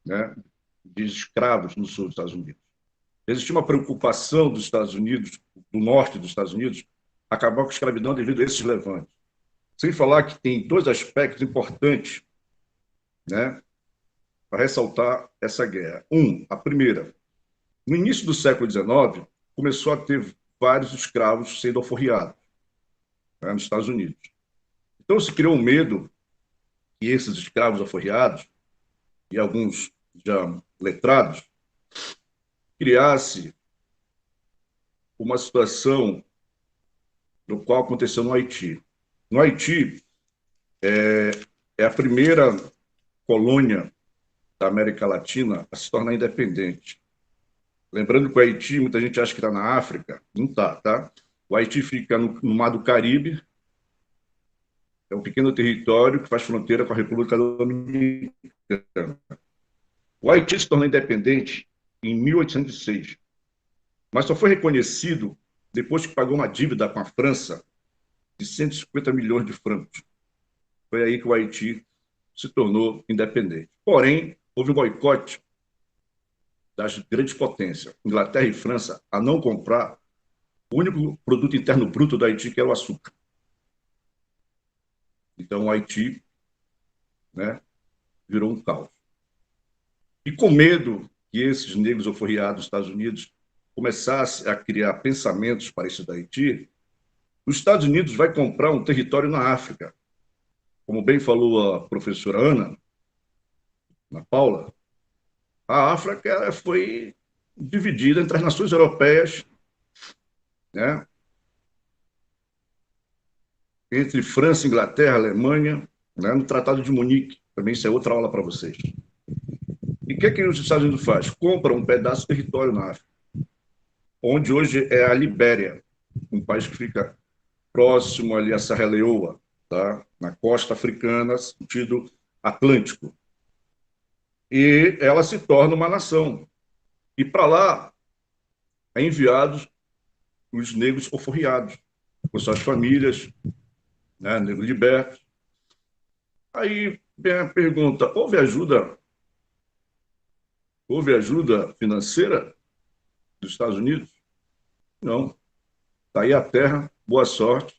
né, de escravos no sul dos Estados Unidos. Existia uma preocupação dos Estados Unidos, do norte dos Estados Unidos, acabar com a escravidão devido a esses levantes. Sem falar que tem dois aspectos importantes, né, para ressaltar essa guerra. A primeira, no início do século XIX, começou a ter vários escravos sendo alforriados, né, nos Estados Unidos. Então se criou um medo que esses escravos alforriados, e alguns já letrados, criasse uma situação no qual aconteceu no Haiti. No Haiti, é a primeira colônia da América Latina a se tornar independente. Lembrando que o Haiti, muita gente acha que está na África, não está, tá? O Haiti fica no Mar do Caribe, é um pequeno território que faz fronteira com a República Dominicana. O Haiti se tornou independente em 1806, mas só foi reconhecido depois que pagou uma dívida com a França de 150 milhões de francos. Foi aí que o Haiti se tornou independente. Porém, houve um boicote das grandes potências, Inglaterra e França, a não comprar o único produto interno bruto do Haiti, que era o açúcar. Então, o Haiti, né, virou um caos. E com medo que esses negros alforriados dos Estados Unidos começassem a criar pensamentos parecidos do Haiti, os Estados Unidos vai comprar um território na África. Como bem falou a professora Ana Paula, a África foi dividida entre as nações europeias, né, entre França, Inglaterra, Alemanha, né, no Tratado de Munique. Também isso é outra aula para vocês. E o que os Estados Unidos faz? Compra um pedaço de território na África, onde hoje é a Libéria, um país que fica próximo ali a Serra Leoa, tá? Na costa africana, sentido Atlântico. E ela se torna uma nação. E para lá é enviados os negros alforriados, com suas famílias, né, negros libertos. Aí vem a pergunta, houve ajuda financeira dos Estados Unidos? Não. Está aí a terra, boa sorte.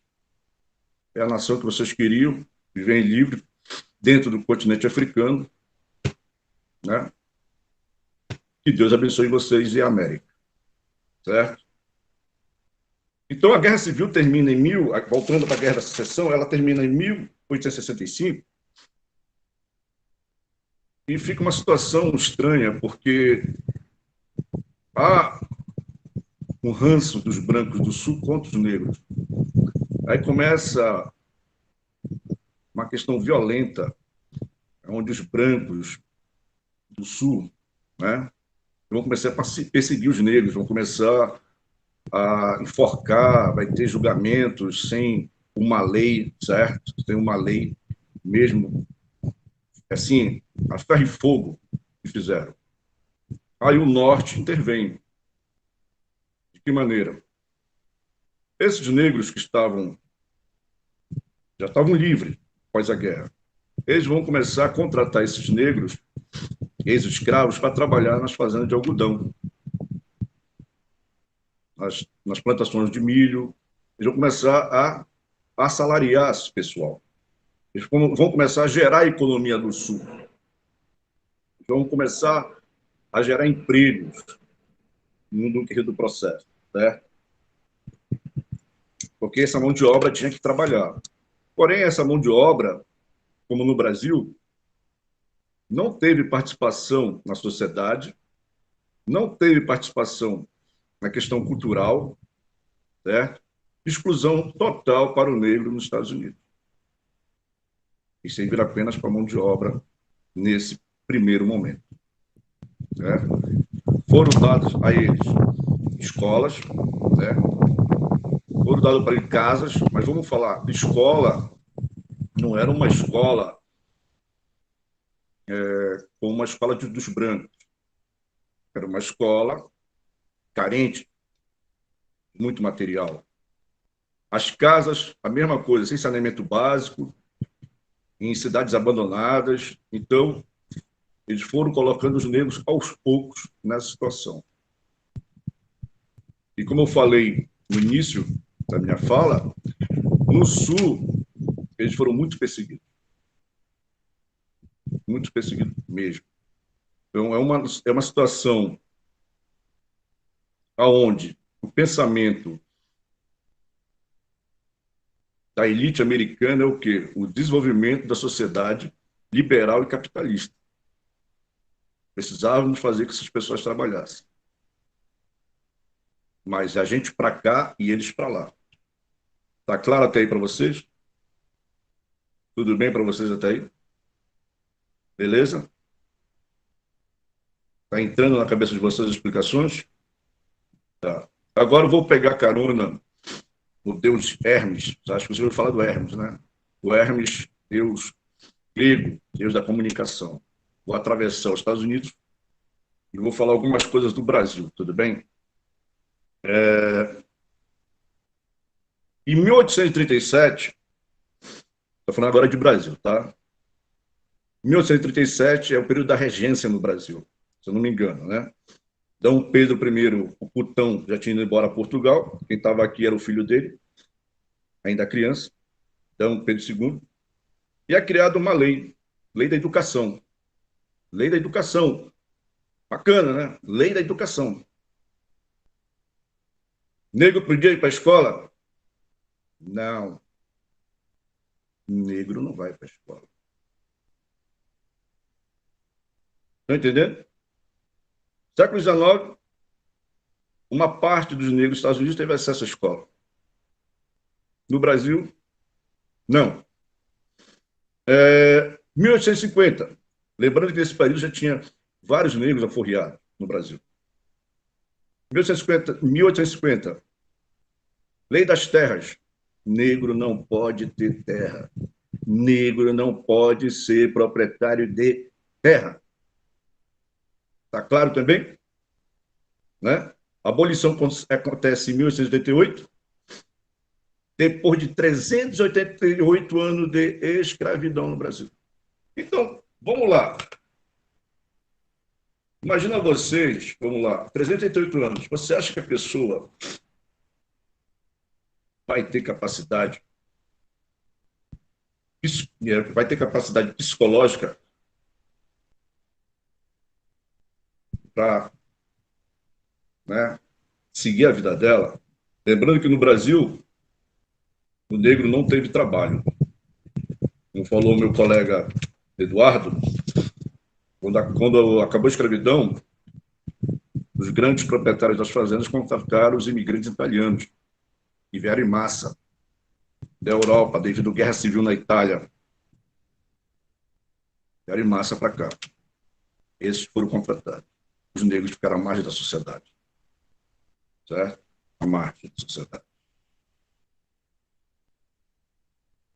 É a nação que vocês queriam, viver livre dentro do continente africano, né? Que Deus abençoe vocês e a América. Certo? Então, a Guerra Civil termina voltando para a Guerra da Secessão, ela termina em 1865, e fica uma situação estranha, porque há um ranço dos brancos do Sul contra os negros. Aí começa uma questão violenta, onde os brancos do Sul, né, vão começar a perseguir os negros, vão começar a enforcar, vai ter julgamentos sem uma lei, certo? Sem uma lei mesmo, assim, a ferro e fogo que fizeram. Aí o Norte intervém. De que maneira? Esses negros que já estavam livres após a guerra, eles vão começar a contratar esses negros, ex-escravos, para trabalhar nas fazendas de algodão, nas plantações de milho. Eles vão começar a assalariar esse pessoal. Eles vão começar a gerar a economia do Sul. Vão começar a gerar empregos no decorrer do processo, certo? Porque essa mão de obra tinha que trabalhar. Porém, essa mão de obra, como no Brasil, não teve participação na sociedade, não teve participação na questão cultural, certo? Exclusão total para o negro nos Estados Unidos. E servir apenas para a mão de obra nesse primeiro momento. Certo? Foram dados a eles escolas, certo? Foram dados para eles casas, mas vamos falar, escola não era uma escola como uma escola dos brancos. Era uma escola carente, muito material. As casas, a mesma coisa, sem saneamento básico, em cidades abandonadas. Então, eles foram colocando os negros aos poucos nessa situação. E como eu falei no início da minha fala, no Sul, eles foram muito perseguidos. Muito perseguidos mesmo. Então, é uma situação onde o pensamento da elite americana é o quê? O desenvolvimento da sociedade liberal e capitalista. Precisávamos fazer que essas pessoas trabalhassem. mas a gente para cá e eles para lá. Tá claro até aí para vocês? Tudo bem para vocês até aí? Beleza? Tá entrando na cabeça de vocês as explicações? Tá. Agora eu vou pegar carona no deus Hermes. Acho que você ouviu falar do Hermes, né? O Hermes, deus grego, deus da comunicação. Vou atravessar os Estados Unidos e vou falar algumas coisas do Brasil, tudo bem? Em 1837, estou falando agora de Brasil, tá? 1837 é o período da regência no Brasil, se eu não me engano, né? Dom Pedro I, o putão, já tinha ido embora a Portugal. Quem estava aqui era o filho dele, ainda criança, Dom Pedro II. E é criada uma lei, lei da educação. Lei da educação. Bacana, né? Lei da educação. Negro podia ir para a escola? Não. Negro não vai para a escola. Estão entendendo? Século XIX, uma parte dos negros dos Estados Unidos teve acesso à escola. No Brasil, não. 1850. Lembrando que nesse país já tinha vários negros aforreados no Brasil. 1850. Lei das terras. Negro não pode ter terra. Negro não pode ser proprietário de terra. Está claro também? Né? A abolição acontece em 1888, depois de 388 anos de escravidão no Brasil. Então, vamos lá. Imagina vocês, vamos lá, 388 anos. Você acha que a pessoa vai ter capacidade psicológica para, né, seguir a vida dela? Lembrando que no Brasil o negro não teve trabalho. Como falou meu colega Eduardo, quando acabou a escravidão, os grandes proprietários das fazendas contrataram os imigrantes italianos, que vieram em massa da Europa, devido à guerra civil na Itália. Vieram em massa para cá. Esses foram contratados. Os negros ficaram à margem da sociedade. Certo? À margem da sociedade.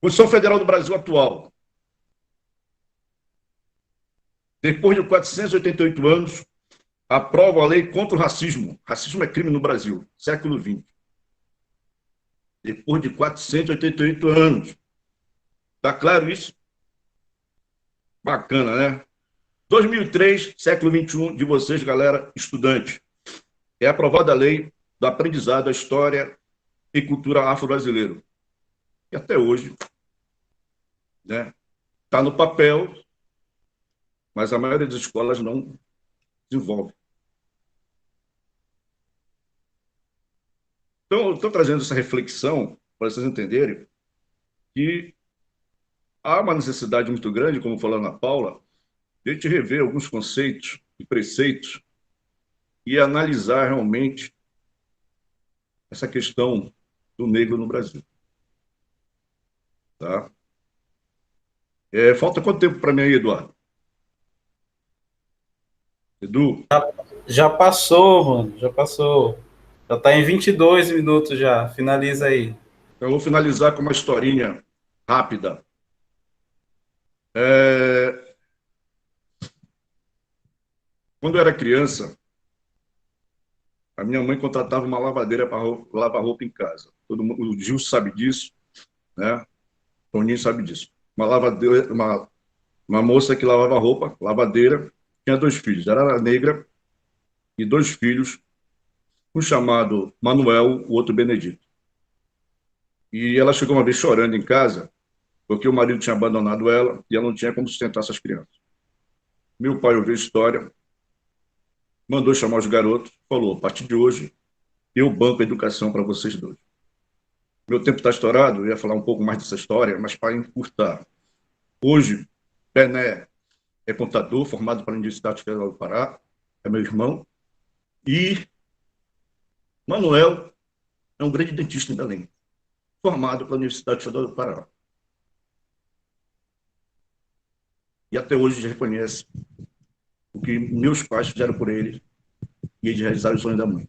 Constituição Federal do Brasil atual. Depois de 488 anos, aprova a lei contra o racismo. Racismo é crime no Brasil, século XX. Depois de 488 anos. Está claro isso? Bacana, né? 2003, século XXI, de vocês, galera, estudante. É aprovada a lei do aprendizado da história e cultura afro-brasileiro. E até hoje, né, está no papel, mas a maioria das escolas não desenvolve. Então, eu estou trazendo essa reflexão para vocês entenderem que há uma necessidade muito grande, como falou a Ana Paula, de a gente rever alguns conceitos e preceitos e analisar realmente essa questão do negro no Brasil. Tá? Falta quanto tempo para mim aí, Eduardo? Edu? Já passou, mano, já passou. Já está em 22 minutos já. Finaliza aí. Eu vou finalizar com uma historinha rápida. Quando eu era criança, a minha mãe contratava uma lavadeira para lavar roupa em casa. Todo mundo, o Gil sabe disso, né? O Toninho sabe disso. Uma lavadeira, uma moça que lavava roupa, lavadeira, tinha 2 filhos. Ela era negra e 2 filhos, um chamado Manuel, o outro Benedito. E ela chegou uma vez chorando em casa, porque o marido tinha abandonado ela e ela não tinha como sustentar essas crianças. Meu pai ouviu a história, mandou chamar os garotos, falou: a partir de hoje, eu banco a educação para vocês dois. Meu tempo está estourado, eu ia falar um pouco mais dessa história, mas para encurtar. Hoje, Bené é contador, formado pela Universidade Federal do Pará, é meu irmão, e Manuel é um grande dentista em Belém, formado pela Universidade Federal do Pará. E até hoje reconhece o que meus pais fizeram por ele e eles realizaram o sonho da mãe.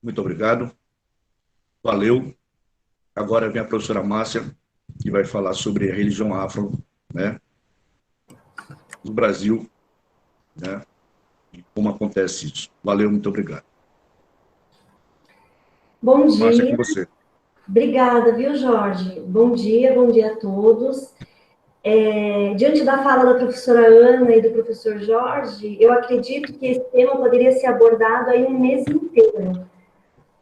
Muito obrigado. Valeu. Agora vem a professora Márcia, que vai falar sobre a religião afro, né, no Brasil, né, e como acontece isso. Valeu, muito obrigado. Bom dia. Márcia, com você. Obrigada, viu, Jorge? Bom dia a todos. Diante da fala da professora Ana e do professor Jorge, eu acredito que esse tema poderia ser abordado aí um mês inteiro,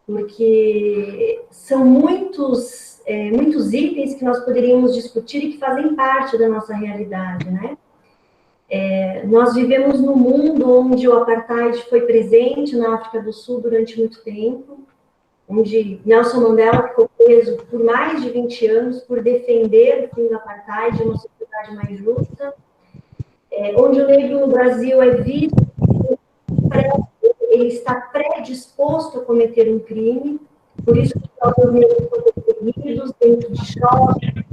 porque são muitos itens que nós poderíamos discutir e que fazem parte da nossa realidade, né? Nós vivemos num mundo onde o apartheid foi presente na África do Sul durante muito tempo, onde Nelson Mandela ficou preso por mais de 20 anos por defender o fim do apartheid e uma sociedade mais justa, onde o negro no Brasil é visto, ele está predisposto a cometer um crime, por isso que os negros são perseguidos dentro de shopping,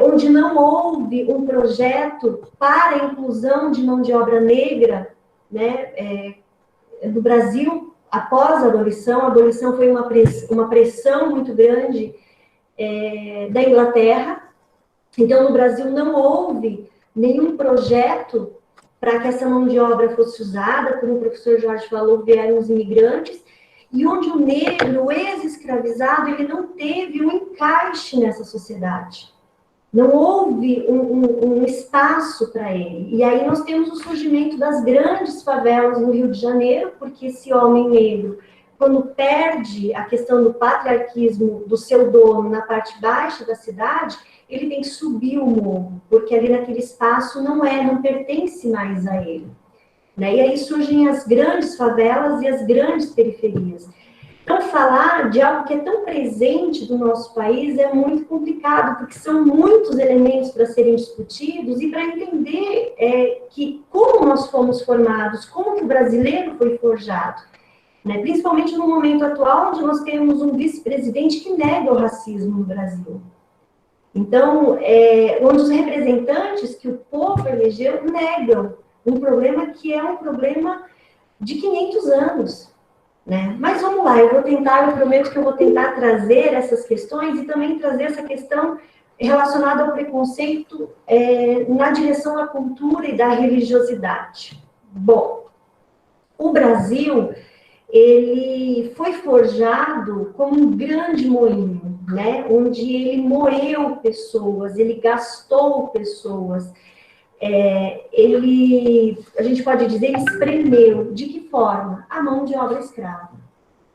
onde não houve um projeto para a inclusão de mão de obra negra, né, no Brasil, após a abolição foi uma pressão muito grande da Inglaterra. Então, no Brasil não houve nenhum projeto para que essa mão de obra fosse usada, como o professor Jorge falou, vieram os imigrantes, e onde o negro, o ex-escravizado, ele não teve um encaixe nessa sociedade. Não houve um espaço para ele. E aí nós temos o surgimento das grandes favelas no Rio de Janeiro, porque esse homem negro, quando perde a questão do patriarquismo do seu dono na parte baixa da cidade, ele tem que subir o morro, porque ali naquele espaço não pertence mais a ele. Né? E aí surgem as grandes favelas e as grandes periferias. Então, falar de algo que é tão presente do nosso país é muito complicado, porque são muitos elementos para serem discutidos e para entender que como nós fomos formados, como que o brasileiro foi forjado, né? Principalmente no momento atual, onde nós temos um vice-presidente que nega o racismo no Brasil. Então, onde os representantes que o povo elegeu negam um problema que é um problema de 500 anos. Né? Mas vamos lá, eu prometo que eu vou tentar trazer essas questões e também trazer essa questão relacionada ao preconceito na direção da cultura e da religiosidade. Bom, o Brasil, ele foi forjado como um grande moinho, né? Onde ele moeu pessoas, ele gastou pessoas, a gente pode dizer, ele espremeu. De que forma? A mão de obra escrava.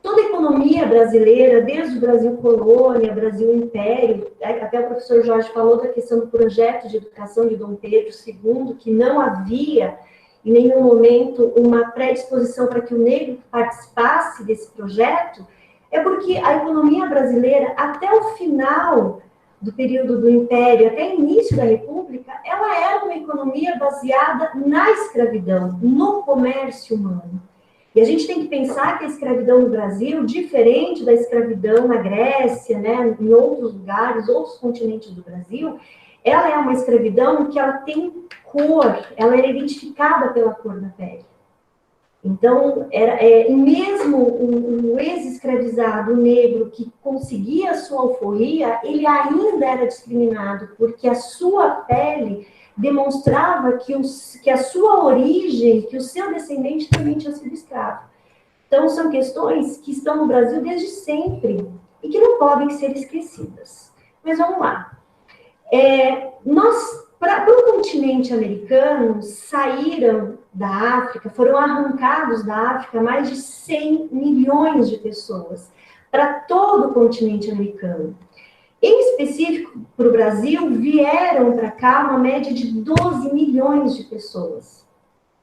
Toda a economia brasileira, desde o Brasil colônia, Brasil império, até o professor Jorge falou da questão do projeto de educação de Dom Pedro II, que não havia em nenhum momento uma predisposição para que o negro participasse desse projeto, é porque a economia brasileira, até o final do período do Império até o início da República, ela era uma economia baseada na escravidão, no comércio humano. E a gente tem que pensar que a escravidão no Brasil, diferente da escravidão na Grécia, né, em outros lugares, outros continentes do Brasil, ela é uma escravidão que ela tem cor, ela é identificada pela cor da pele. Então, mesmo o ex-escravizado negro que conseguia a sua alforria, ele ainda era discriminado, porque a sua pele demonstrava que a sua origem, que o seu descendente também tinha sido escravo. Então, são questões que estão no Brasil desde sempre e que não podem ser esquecidas. Mas vamos lá. Para o continente americano, saíram da África, foram arrancados da África mais de 100 milhões de pessoas, para todo o continente americano. Em específico, para o Brasil, vieram para cá uma média de 12 milhões de pessoas.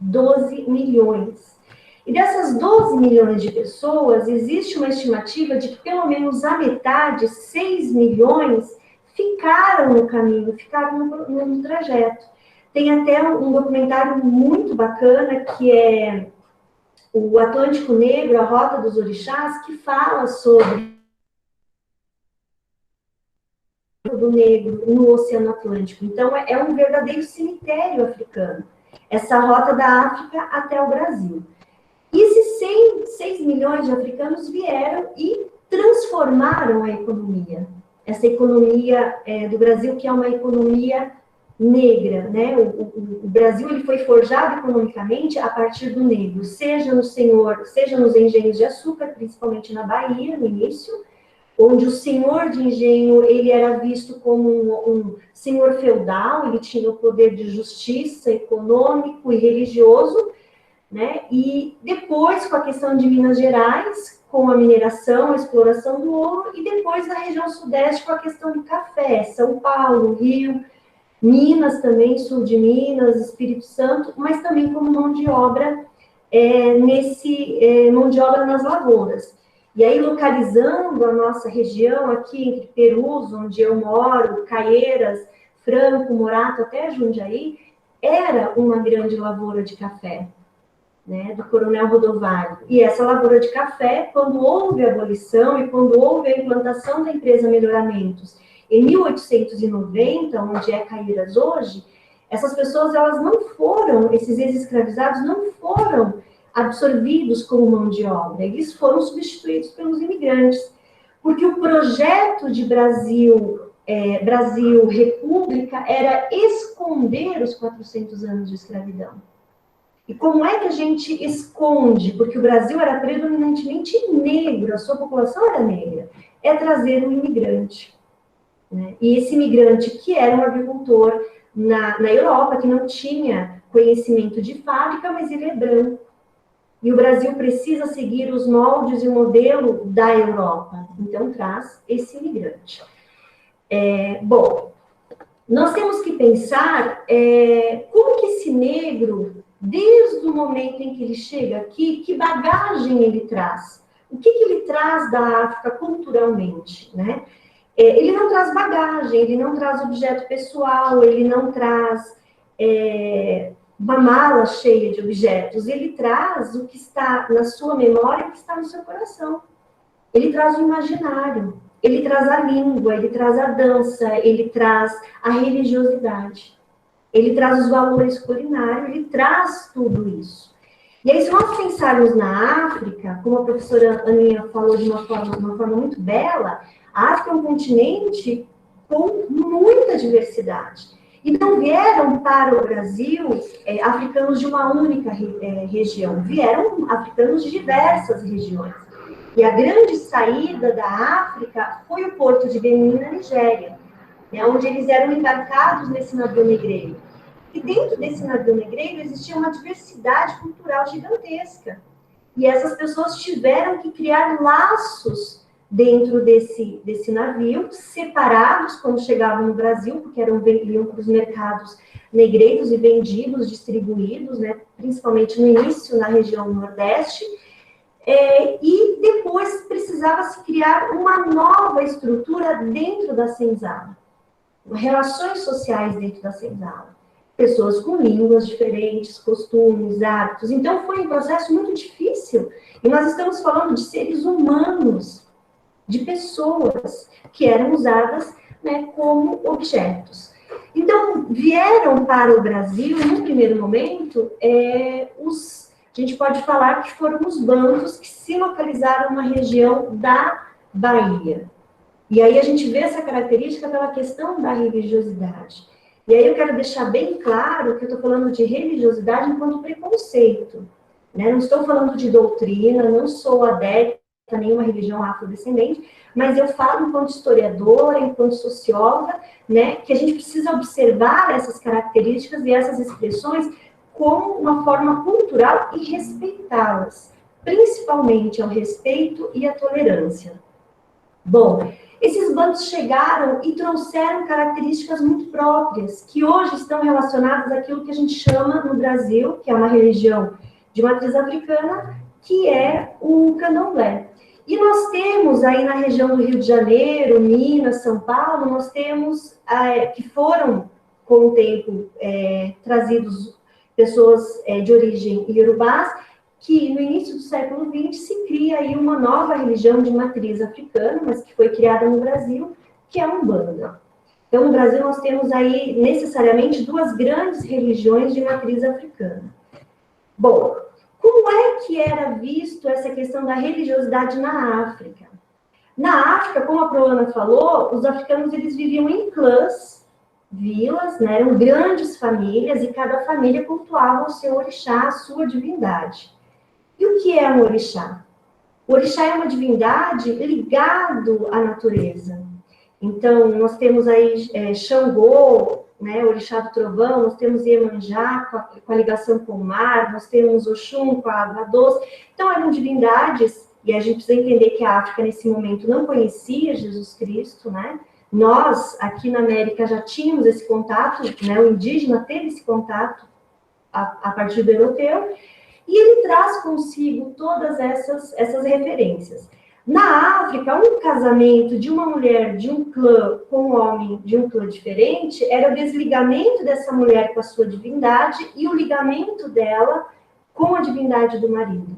12 milhões. E dessas 12 milhões de pessoas, existe uma estimativa de que pelo menos a metade, 6 milhões, ficaram no caminho, ficaram no trajeto. Tem até um documentário muito bacana, que é o Atlântico Negro, a Rota dos Orixás, que fala sobre do negro no Oceano Atlântico. Então, é um verdadeiro cemitério africano, essa rota da África até o Brasil. E esses 6 milhões de africanos vieram e transformaram a economia. Essa economia do Brasil, que é uma economia negra, né? O Brasil ele foi forjado economicamente a partir do negro, seja nos engenhos de açúcar, principalmente na Bahia, no início, onde o senhor de engenho ele era visto como um senhor feudal, ele tinha o poder de justiça econômico e religioso, né? E depois, com a questão de Minas Gerais, com a mineração, a exploração do ouro, e depois na região sudeste com a questão do café, São Paulo, Rio, Minas também, sul de Minas, Espírito Santo, mas também como mão de obra mão de obra nas lavouras. E aí, localizando a nossa região aqui entre Perus, onde eu moro, Caieiras, Franco, Morato, até Jundiaí, era uma grande lavoura de café, né, do Coronel Rodovalho. E essa lavoura de café, quando houve a abolição e quando houve a implantação da empresa Melhoramentos, em 1890, onde é Caieiras hoje, essas pessoas, elas não foram, esses ex-escravizados não foram absorvidos como mão de obra, eles foram substituídos pelos imigrantes, porque o projeto de Brasil República era esconder os 400 anos de escravidão. E como é que a gente esconde? Porque o Brasil era predominantemente negro, a sua população era negra. É trazer um imigrante, né? E esse imigrante, que era um agricultor na Europa, que não tinha conhecimento de fábrica, mas ele é branco. E o Brasil precisa seguir os moldes e o modelo da Europa. Então, traz esse imigrante. Bom, nós temos que pensar como que esse negro, desde o momento em que ele chega aqui, que bagagem ele traz? O que ele traz da África culturalmente, né? Ele não traz bagagem, ele não traz objeto pessoal, ele não traz uma mala cheia de objetos, ele traz o que está na sua memória, o que está no seu coração. Ele traz o imaginário, ele traz a língua, ele traz a dança, ele traz a religiosidade, ele traz os valores culinários, ele traz tudo isso. E aí, se nós pensarmos na África, como a professora Aninha falou de uma forma muito bela, a África é um continente com muita diversidade. E não vieram para o Brasil africanos de uma única região, vieram africanos de diversas regiões. E a grande saída da África foi o porto de Benin, na Nigéria, né, onde eles eram embarcados nesse navio negreiro. E dentro desse navio negreiro existia uma diversidade cultural gigantesca. E essas pessoas tiveram que criar laços dentro desse navio, separados quando chegavam no Brasil, porque iam para os mercados negreiros e vendidos, distribuídos, né, principalmente no início na região Nordeste, e depois precisava se criar uma nova estrutura dentro da senzala, relações sociais dentro da senzala, pessoas com línguas diferentes, costumes, hábitos. Então foi um processo muito difícil, e nós estamos falando de seres humanos, de pessoas que eram usadas, né, como objetos. Então, vieram para o Brasil, no primeiro momento, a gente pode falar que foram os bantos que se localizaram na região da Bahia. E aí a gente vê essa característica pela questão da religiosidade. E aí eu quero deixar bem claro que eu estou falando de religiosidade enquanto preconceito, né? Não estou falando de doutrina, não sou adepta a nenhuma religião afrodescendente, mas eu falo enquanto historiadora, enquanto socióloga, né, que a gente precisa observar essas características e essas expressões como uma forma cultural e respeitá-las, principalmente ao respeito e à tolerância. Bom, esses bantos chegaram e trouxeram características muito próprias, que hoje estão relacionadas àquilo que a gente chama no Brasil, que é uma religião de matriz africana, que é o candomblé. E nós temos aí na região do Rio de Janeiro, Minas, São Paulo, nós temos que foram, com o tempo, trazidos pessoas de origem iorubás, que no início do século XX se cria aí uma nova religião de matriz africana, mas que foi criada no Brasil, que é a Umbanda. Então, no Brasil, nós temos aí, necessariamente, duas grandes religiões de matriz africana. Bom, como é que era visto essa questão da religiosidade na África? Na África, como a Proana falou, os africanos eles viviam em clãs, vilas, né, eram grandes famílias, e cada família cultuava o seu orixá, a sua divindade. E o que é um orixá? O orixá é uma divindade ligado à natureza. Então, nós temos aí Xangô, né, orixá do trovão, nós temos Iemanjá, com a ligação com o mar, nós temos Oxum, com a água doce. Então, eram divindades, e a gente precisa entender que a África, nesse momento, não conhecia Jesus Cristo, né? Nós, aqui na América, já tínhamos esse contato, né? O indígena teve esse contato a partir do europeu, e ele traz consigo todas essas referências. Na África, um casamento de uma mulher de um clã com um homem de um clã diferente era o desligamento dessa mulher com a sua divindade e o ligamento dela com a divindade do marido.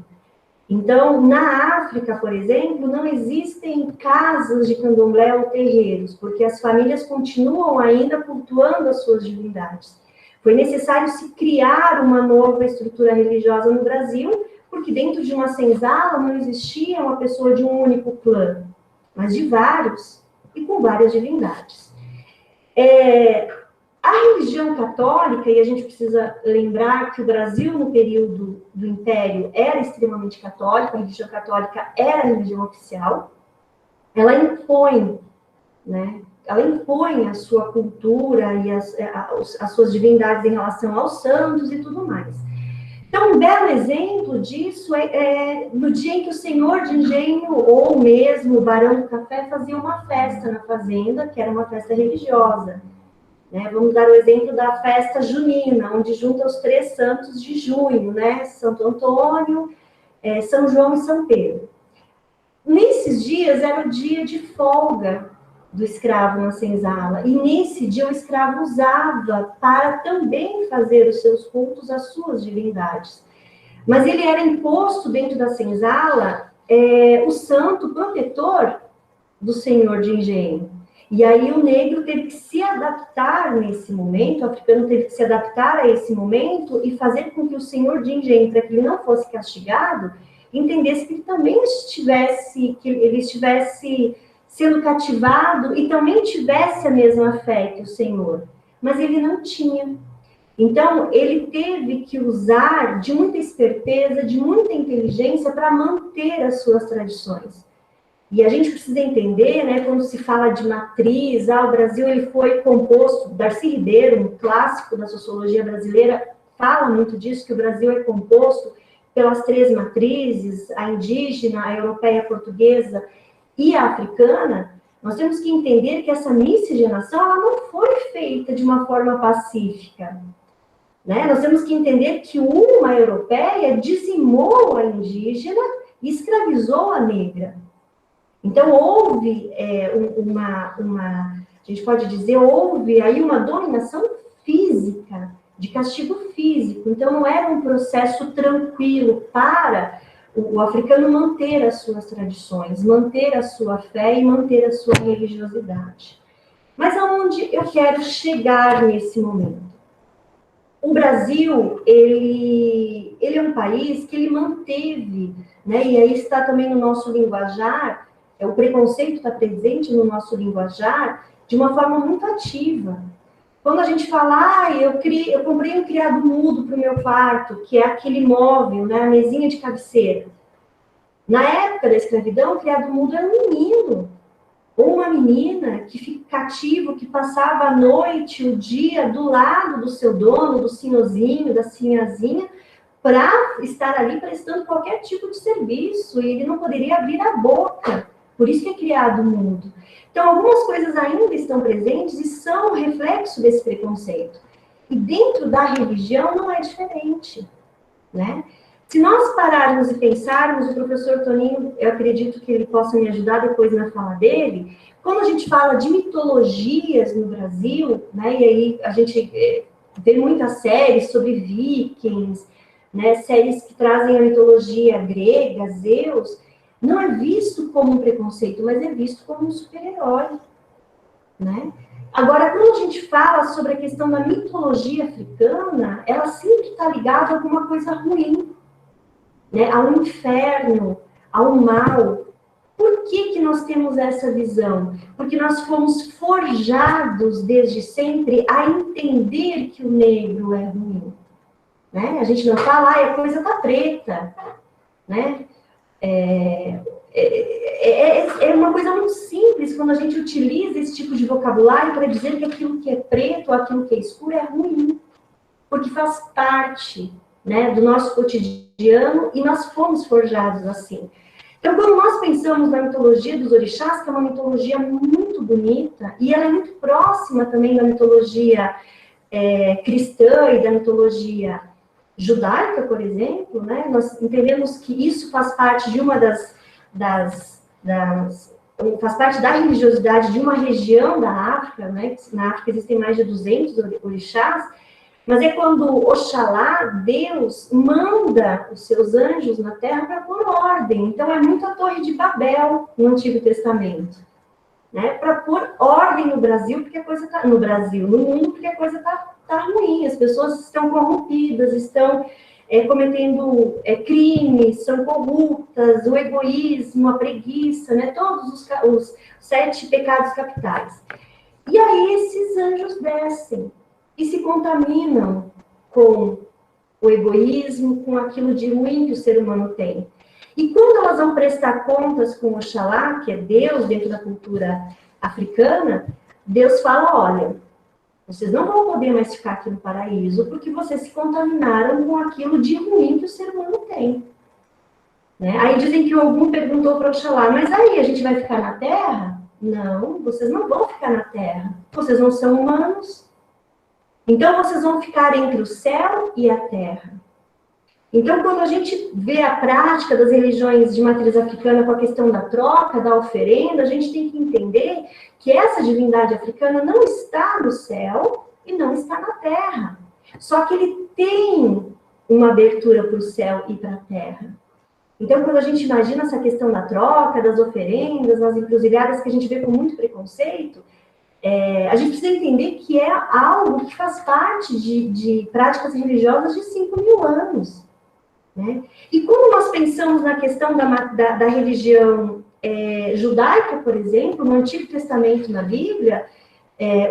Então, na África, por exemplo, não existem casas de candomblé ou terreiros, porque as famílias continuam ainda cultuando as suas divindades. Foi necessário se criar uma nova estrutura religiosa no Brasil, porque dentro de uma senzala não existia uma pessoa de um único clã, mas de vários, e com várias divindades. A religião católica, e a gente precisa lembrar que o Brasil, no período do Império, era extremamente católico, a religião católica era a religião oficial, ela impõe, né? Ela impõe a sua cultura e as suas divindades em relação aos santos e tudo mais. Então, um belo exemplo disso é no dia em que o senhor de engenho, ou mesmo o barão do café, fazia uma festa na fazenda, que era uma festa religiosa. Né? Vamos dar o exemplo da festa junina, onde junta os 3 santos de junho, né? Santo Antônio, São João e São Pedro. Nesses dias era o dia de folga do escravo na senzala, e nesse dia o escravo usava para também fazer os seus cultos às suas divindades. Mas ele era imposto dentro da senzala o santo protetor do senhor de engenho. E aí o negro teve que se adaptar nesse momento, o africano teve que se adaptar a esse momento e fazer com que o senhor de engenho, para que ele não fosse castigado, entendesse que ele também estivesse sendo cativado e também tivesse a mesma fé que o Senhor. Mas ele não tinha. Então, ele teve que usar de muita esperteza, de muita inteligência para manter as suas tradições. E a gente precisa entender, né, quando se fala de matriz, o Brasil ele foi composto, Darcy Ribeiro, um clássico da sociologia brasileira, fala muito disso, que o Brasil é composto pelas 3 matrizes, a indígena, a europeia, a portuguesa e a africana. Nós temos que entender que essa miscigenação ela não foi feita de uma forma pacífica. Né? Nós temos que entender que uma europeia dizimou a indígena e escravizou a negra. Então, houve a gente pode dizer, houve aí uma dominação física, de castigo físico. Então, não era um processo tranquilo para o africano manter as suas tradições, manter a sua fé e manter a sua religiosidade. Mas aonde eu quero chegar nesse momento? O Brasil, ele é um país que ele manteve, né, e aí está também no nosso linguajar, o preconceito está presente no nosso linguajar de uma forma muito ativa. Quando a gente fala, eu comprei um criado mudo para o meu quarto, que é aquele móvel, né, a mesinha de cabeceira. Na época da escravidão, o criado mudo era um menino, ou uma menina que fica cativo, que passava a noite, o dia, do lado do seu dono, do senhorzinho, da senhazinha, para estar ali prestando qualquer tipo de serviço, e ele não poderia abrir a boca. Por isso que é criado mudo. Então, algumas coisas ainda estão presentes e são reflexo desse preconceito. E dentro da religião não é diferente, né? Se nós pararmos e pensarmos, o professor Toninho, eu acredito que ele possa me ajudar depois na fala dele, quando a gente fala de mitologias no Brasil, né, e aí a gente vê muitas séries sobre vikings, né, séries que trazem a mitologia grega, Zeus, não é visto como um preconceito, mas é visto como um super-herói, né? Agora, quando a gente fala sobre a questão da mitologia africana, ela sempre está ligada a alguma coisa ruim, né? Ao inferno, ao mal. Por que nós temos essa visão? Porque nós fomos forjados desde sempre a entender que o negro é ruim, né? A gente não fala, a coisa tá preta, né? É uma coisa muito simples quando a gente utiliza esse tipo de vocabulário para dizer que aquilo que é preto ou aquilo que é escuro é ruim, porque faz parte, né, do nosso cotidiano e nós fomos forjados assim. Então, quando nós pensamos na mitologia dos orixás, que é uma mitologia muito bonita, e ela é muito próxima também da mitologia cristã e da mitologia judaica, por exemplo, né? Nós entendemos que isso faz parte de uma faz parte da religiosidade de uma região da África, né? Na África existem mais de 200 orixás, mas é quando Oxalá, Deus, manda os seus anjos na Terra para pôr ordem. Então, é muito a Torre de Babel no Antigo Testamento, né? Para pôr ordem no Brasil, porque a coisa está no mundo, porque a coisa está ruim. As pessoas estão corrompidas, estão cometendo crimes, são corruptas, o egoísmo, a preguiça, né? Todos os 7 pecados capitais. E aí esses anjos descem e se contaminam com o egoísmo, com aquilo de ruim que o ser humano tem. E quando elas vão prestar contas com Oxalá, que é Deus dentro da cultura africana, Deus fala, olha, vocês não vão poder mais ficar aqui no paraíso porque vocês se contaminaram com aquilo de ruim que o ser humano tem. Né? Aí dizem que algum perguntou para Oxalá, mas aí a gente vai ficar na Terra? Não, vocês não vão ficar na Terra. Vocês não são humanos. Então, vocês vão ficar entre o céu e a terra. Então, quando a gente vê a prática das religiões de matriz africana com a questão da troca, da oferenda, a gente tem que entender que essa divindade africana não está no céu e não está na terra. Só que ele tem uma abertura para o céu e para a terra. Então, quando a gente imagina essa questão da troca, das oferendas, das encruzilhadas que a gente vê com muito preconceito, a gente precisa entender que é algo que faz parte de práticas religiosas de 5.000 anos. Né? E quando nós pensamos na questão da religião judaica, por exemplo, no Antigo Testamento, na Bíblia,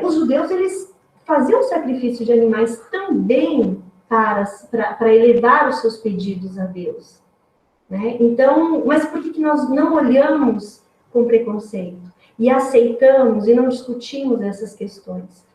os judeus eles faziam sacrifício de animais também para elevar os seus pedidos a Deus. Né? Então, mas por que nós não olhamos com preconceito? E aceitamos e não discutimos essas questões.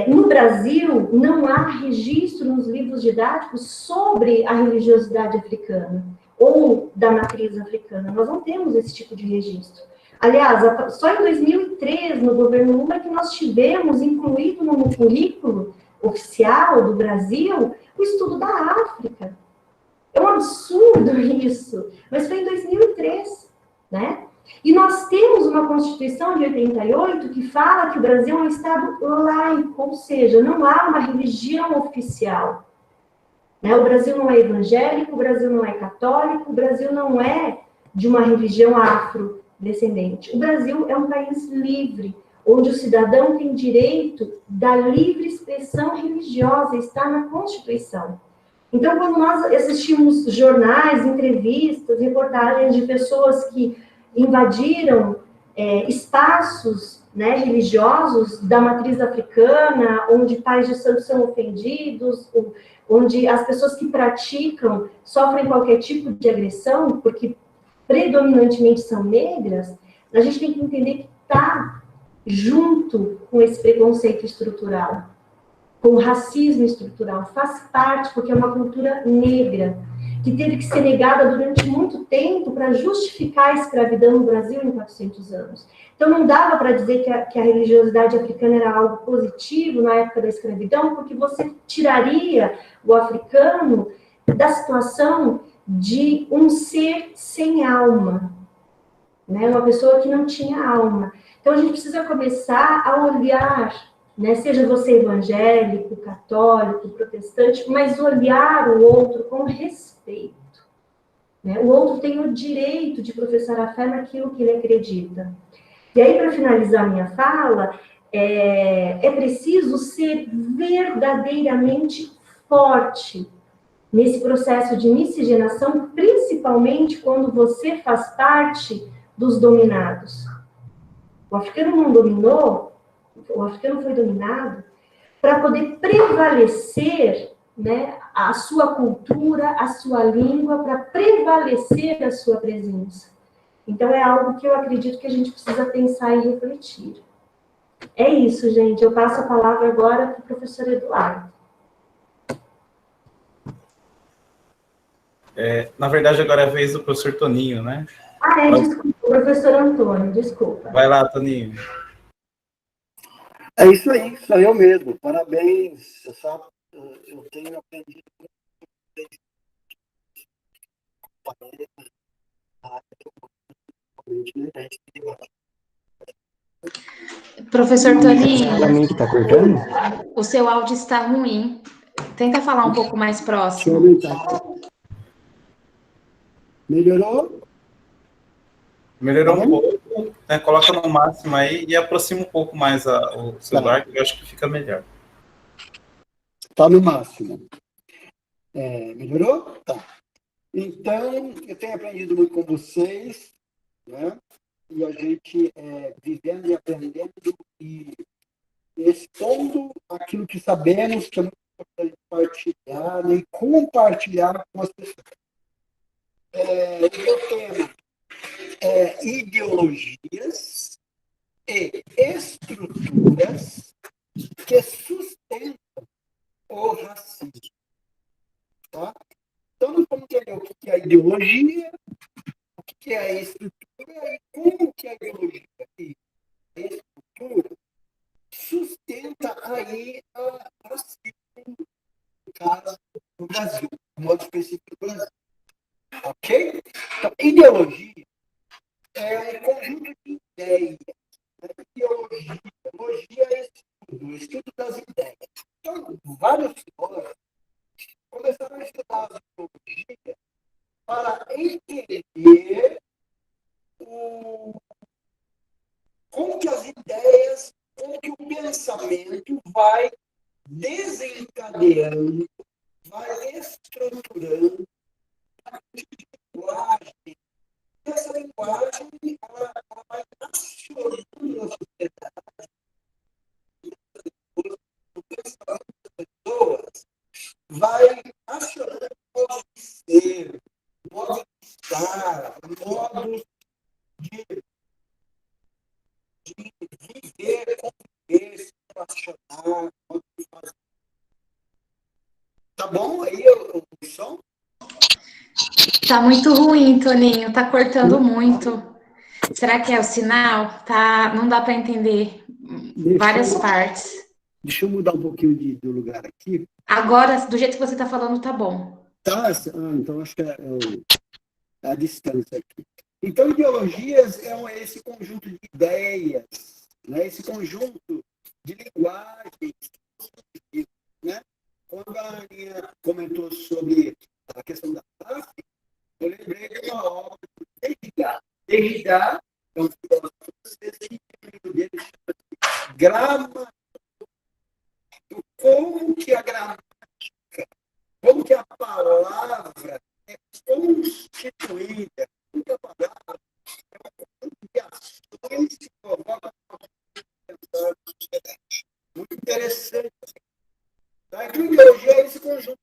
No Brasil, não há registro nos livros didáticos sobre a religiosidade africana ou da matriz africana. Nós não temos esse tipo de registro. Aliás, só em 2003, no governo Lula, que nós tivemos incluído no currículo oficial do Brasil o estudo da África. É um absurdo isso, mas foi em 2003, né? E nós temos uma Constituição de 88 que fala que o Brasil é um Estado laico, ou seja, não há uma religião oficial. Né? O Brasil não é evangélico, o Brasil não é católico, o Brasil não é de uma religião afrodescendente. O Brasil é um país livre, onde o cidadão tem direito da livre expressão religiosa, está na Constituição. Então, quando nós assistimos jornais, entrevistas, reportagens de pessoas que invadiram espaços, né, religiosos da matriz africana, onde pais de santos são ofendidos, onde as pessoas que praticam sofrem qualquer tipo de agressão, porque predominantemente são negras, a gente tem que entender que está junto com esse preconceito estrutural, com o racismo estrutural, faz parte, porque é uma cultura negra, que teve que ser negada durante muito tempo para justificar a escravidão no Brasil em 400 anos. Então, não dava para dizer que a religiosidade africana era algo positivo na época da escravidão, porque você tiraria o africano da situação de um ser sem alma, né? Uma pessoa que não tinha alma. Então, a gente precisa começar a olhar né? Seja você evangélico, católico, protestante, mas olhar o outro com respeito. Né? O outro tem o direito de professar a fé naquilo que ele acredita. E aí, para finalizar minha fala, é preciso ser verdadeiramente forte nesse processo de miscigenação, principalmente quando você faz parte dos dominados. O africano não dominou, o africano foi dominado para poder prevalecer, né, a sua cultura, a sua língua, para prevalecer a sua presença. Então, é algo que eu acredito que a gente precisa pensar e refletir. É isso, gente. Eu passo a palavra agora para o professor Eduardo. Na verdade, agora é a vez do professor Toninho, né? Desculpa, professor Antônio, desculpa. Vai lá, Toninho. É isso aí, sou eu mesmo. Parabéns. Eu tenho aprendido Professor Toninho, Para mim que tá cortando? o seu áudio está ruim. Tenta falar um pouco mais Deixa eu próximo. aumentar. Melhorou? Melhorou Tá um bom? pouco, né? Coloca no máximo aí e aproxima um pouco mais o celular, que eu acho que fica melhor. Tá no máximo. Melhorou? Tá. Então, eu tenho aprendido muito com vocês, né? E a gente vivendo e aprendendo e expondo aquilo que sabemos, que é muito importante partilhar, né? E compartilhar com as pessoas. O meu tema é ideologias e estruturas que sustentam o racismo. Tá? Então, nós vamos entender o que é a ideologia, o que é a estrutura e como que a ideologia e a estrutura sustenta aí a racismo, no caso do Brasil, no modo específico do Brasil. Ok? Então, ideologia é um conjunto de ideias. Ideologia é o estudo das ideias. Então, vários filósofos começaram a estudar a ideologia para entender como que as ideias, como que o pensamento vai desencadeando, vai estruturando a linguagem. Essa linguagem ela vai acionando a sociedade, o pensamento das pessoas, vai acionando o modo de ser, o modo de estar, o modo de viver, conviver, se relacionar, modo de fazer. Tá bom aí o som? Tá muito ruim, Toninho. Tá cortando muito. Será que é o sinal? Tá, não dá para entender várias partes. Deixa eu mudar um pouquinho do lugar aqui. Agora, do jeito que você tá falando, tá bom. Tá? Então acho que é a distância aqui. Então, ideologias é esse conjunto de ideias, né? Esse conjunto de linguagens, né? Quando a Aninha comentou sobre a questão da África, eu lembrei de uma obra do Derrida. Derrida é um filósofo francês que o livro dele chama-se Gramática. Como que a gramática, como que a palavra é constituída, como que a palavra é uma conjunto de ações que provocam a pensar na sociedade. Muito interessante. Tá? Então, ideologia é esse conjunto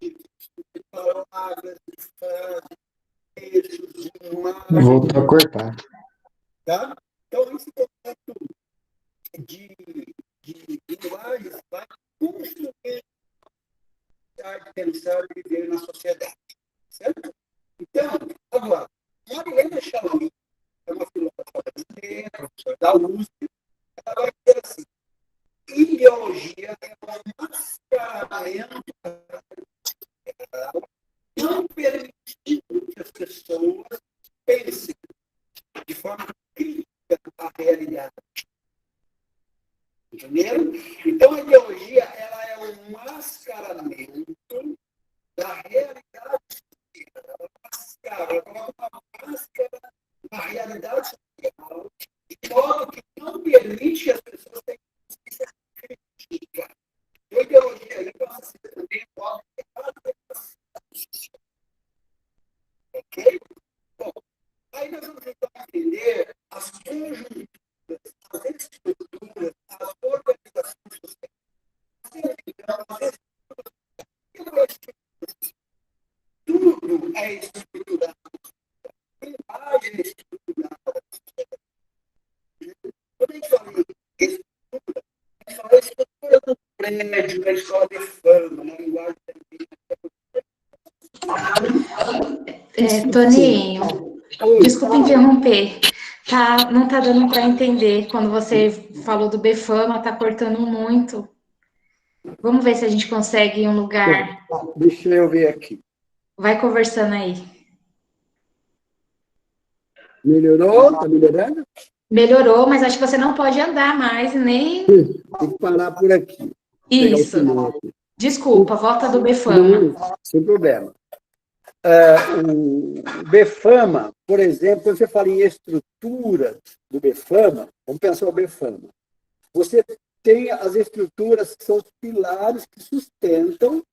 de palavras, de frases, textos, de imagens. Voltou a cortar. Tá? Então, esse conjunto de linguagens vai construir de pensar e viver na sociedade. Certo? Então, agora, Marilena Chalabi é uma filósofa brasileira, professora da USP, ela vai dizer assim: ideologia é um mascaramento não permitindo que as pessoas pensem de forma crítica a realidade. Entenderam? Então, a ideologia ela é um mascaramento da realidade social. Ela coloca uma máscara na realidade social, de modo que não permite que as pessoas tenham consciência crítica. A ideologia aí passa a ser também um modo errado da sociedade. Ok? Bom, aí nós vamos tentar entender as conjunturas, as estruturas, as organizações sociais. Tudo é estruturado. A imagem é estruturada. Quando a gente fala em estrutura, a gente fala em estrutura do prédio, da escola de fama, na linguagem Toninho, desculpa interromper. Tá, não tá dando para entender. Quando você falou do Befama, tá cortando muito. Vamos ver se a gente consegue um lugar. Deixa eu ver aqui. Vai conversando aí. Melhorou? Tá melhorando? Melhorou, mas acho que você não pode andar mais, nem. Tem que parar por aqui. Isso. Desculpa, volta do Befama. Não, sem problema. O Befama, por exemplo, quando você fala em estrutura do Befama, vamos pensar o Befama. Você tem as estruturas que são os pilares que sustentam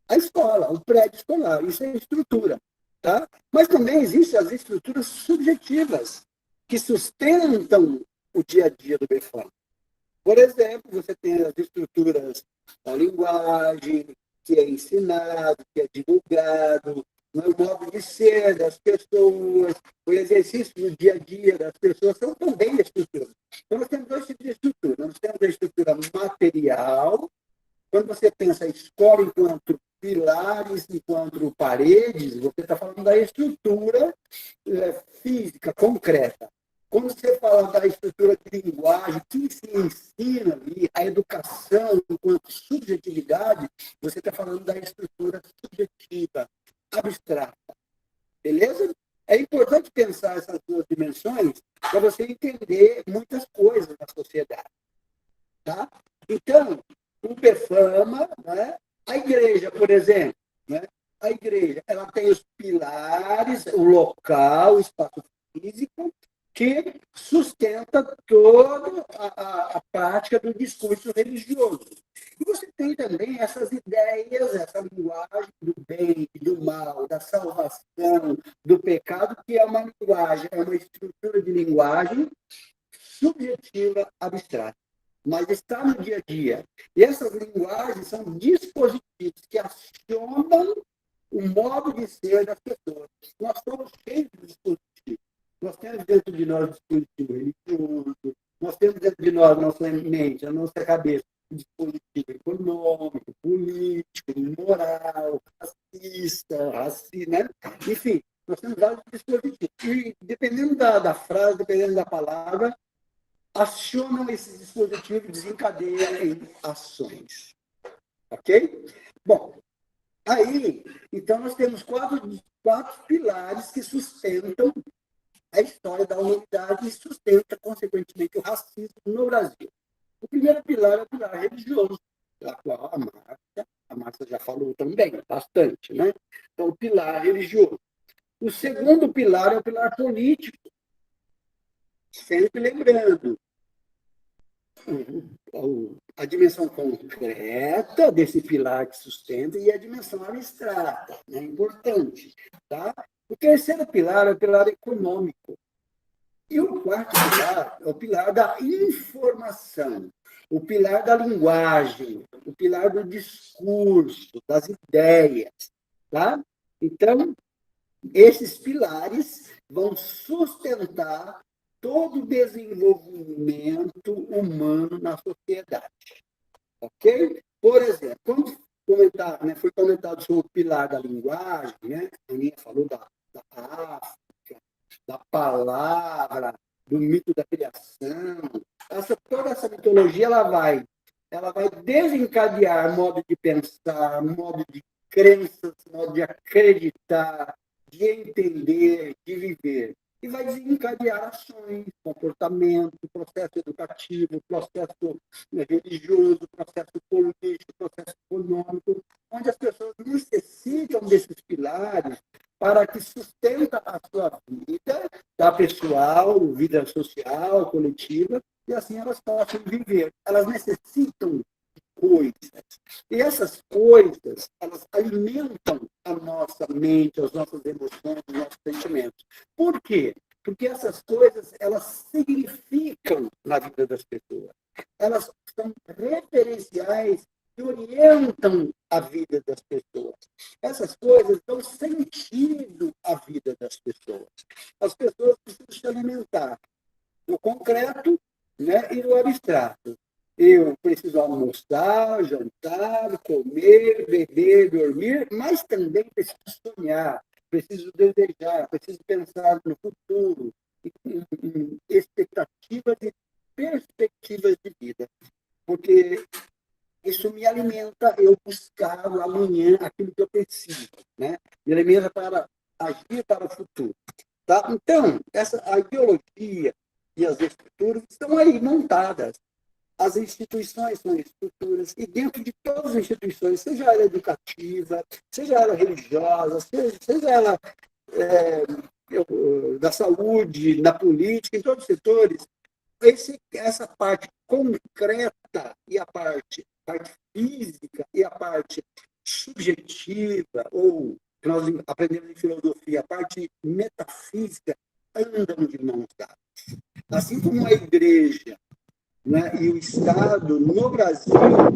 a escola, o prédio escolar. Isso é estrutura. Tá? Mas também existem as estruturas subjetivas que sustentam o dia a dia do Befama. Por exemplo, você tem as estruturas da linguagem, que é ensinado, que é divulgado, o modo de ser das pessoas, o exercício do dia a dia das pessoas são também estruturas. Então, nós temos dois tipos de estrutura. Nós temos a estrutura material. Quando você pensa a escola enquanto pilares, enquanto paredes, você está falando da estrutura física, concreta. Quando você fala da estrutura de linguagem, que se ensina ali, a educação enquanto subjetividade, você está falando da estrutura subjetiva, abstrata. Beleza? É importante pensar essas duas dimensões para você entender muitas coisas na sociedade. Tá? Então, o Befama, né? A igreja, por exemplo, né? A igreja ela tem os pilares, o local, o espaço físico, que sustenta toda a prática do discurso religioso. E você tem também essas ideias, essa linguagem do bem, do mal, da salvação, do pecado, que é uma linguagem, é uma estrutura de linguagem subjetiva, abstrata, mas está no dia a dia. E essas linguagens são dispositivos que acionam o modo de ser das pessoas. Nós somos cheios de dispositivos. Nós temos dentro de nós dispositivo religioso, nós temos dentro de nós, nossa mente, a nossa cabeça, dispositivo econômico, político, moral, racista, né? Enfim, nós temos vários dispositivos. E dependendo da frase, dependendo da palavra, acionam esses dispositivos e desencadeiam em ações. Ok? Bom, aí, então, nós temos quatro pilares que sustentam a história da humanidade e sustenta, consequentemente, o racismo no Brasil. O primeiro pilar é o pilar religioso, da qual a Márcia já falou também, bastante, né? Então, o pilar religioso. O segundo pilar é o pilar político. Sempre lembrando, a dimensão concreta desse pilar que sustenta e a dimensão abstrata, né? Importante. Tá? O terceiro pilar é o pilar econômico. E o quarto pilar é o pilar da informação, o pilar da linguagem, o pilar do discurso, das ideias. Tá? Então, esses pilares vão sustentar todo o desenvolvimento humano na sociedade. Ok? Por exemplo, quando foi comentado sobre o pilar da linguagem, né? A Aninha falou da África, da palavra, do mito da criação. Toda essa mitologia ela vai desencadear modo de pensar, modo de crenças, modo de acreditar, de entender, de viver. e vai desencadear ações, comportamento, processo educativo, processo religioso, processo político, processo econômico, onde as pessoas necessitam desses pilares para que sustenta a sua vida, tá, pessoal, vida social, coletiva, e assim elas possam viver. Elas necessitam coisas. E essas coisas, elas alimentam a nossa mente, as nossas emoções, os nossos sentimentos. Por quê? Porque essas coisas, elas significam na vida das pessoas. Elas são referenciais que orientam a vida das pessoas. Essas coisas dão sentido à vida das pessoas. As pessoas precisam se alimentar no concreto, né, e no abstrato. Eu preciso almoçar, jantar, comer, beber, dormir, mas também preciso sonhar, preciso desejar, preciso pensar no futuro, em expectativas e perspectivas de vida. Porque isso me alimenta eu buscar amanhã aquilo que eu preciso, né? Me alimenta para agir para o futuro. Tá? Então, a ideologia e as estruturas estão aí montadas. As instituições são estruturas, e dentro de todas as instituições, seja ela educativa, seja ela religiosa, seja ela da saúde, na política, em todos os setores, essa parte concreta e a parte física e a parte subjetiva, ou que nós aprendemos em filosofia, a parte metafísica, andam de mãos dadas. Assim como a igreja, né, e o Estado, no Brasil,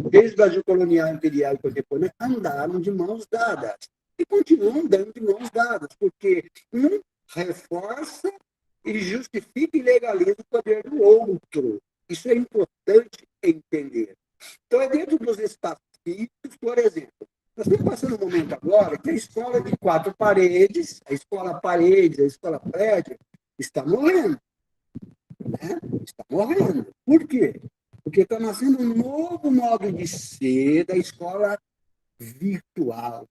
desde o Brasil colonial, imperial e contemporâneo, andaram de mãos dadas. E continuam andando de mãos dadas, porque um reforça e justifica e legaliza o poder do outro. Isso é importante entender. Então, é dentro dos espaços físicos, por exemplo, nós estamos passando um momento agora que a escola de 4 paredes, a escola prédio, está morrendo. Né? Está morrendo. Por quê? Porque está nascendo um novo modo de ser da escola virtual,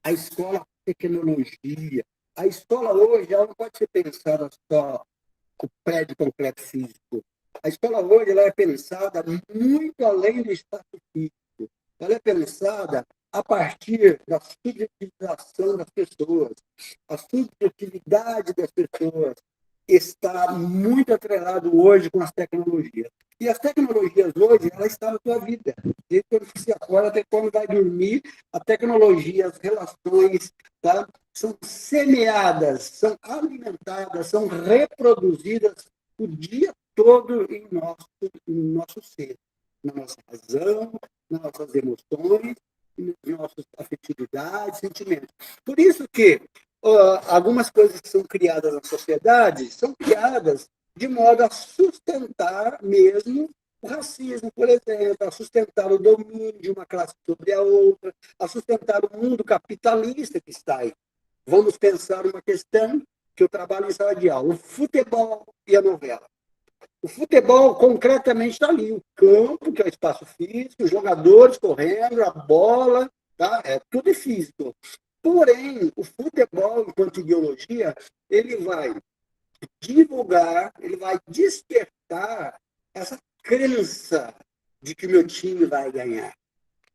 a escola tecnologia. A escola hoje ela não pode ser pensada só com o prédio completo físico. A escola hoje ela é pensada muito além do espaço físico. Ela é pensada a partir da subjetivização das pessoas, a subjetividade das pessoas está muito atrelado hoje com as tecnologias. E as tecnologias hoje, elas estão na tua vida. Desde quando você acorda até quando vai dormir, a tecnologia, as relações, tá, são semeadas, são alimentadas, são reproduzidas o dia todo em nosso ser, na nossa razão, nas nossas emoções, nas nossas afetividades, sentimentos. Por isso que algumas coisas que são criadas na sociedade são criadas de modo a sustentar mesmo o racismo, por exemplo, a sustentar o domínio de uma classe sobre a outra, a sustentar o mundo capitalista que está aí. Vamos pensar uma questão que eu trabalho em sala de aula, o futebol e a novela. O futebol, concretamente, está ali, o campo, que é o espaço físico, os jogadores correndo, a bola, tá? É tudo físico. Porém, o futebol, enquanto ideologia, ele vai divulgar, ele vai despertar essa crença de que o meu time vai ganhar.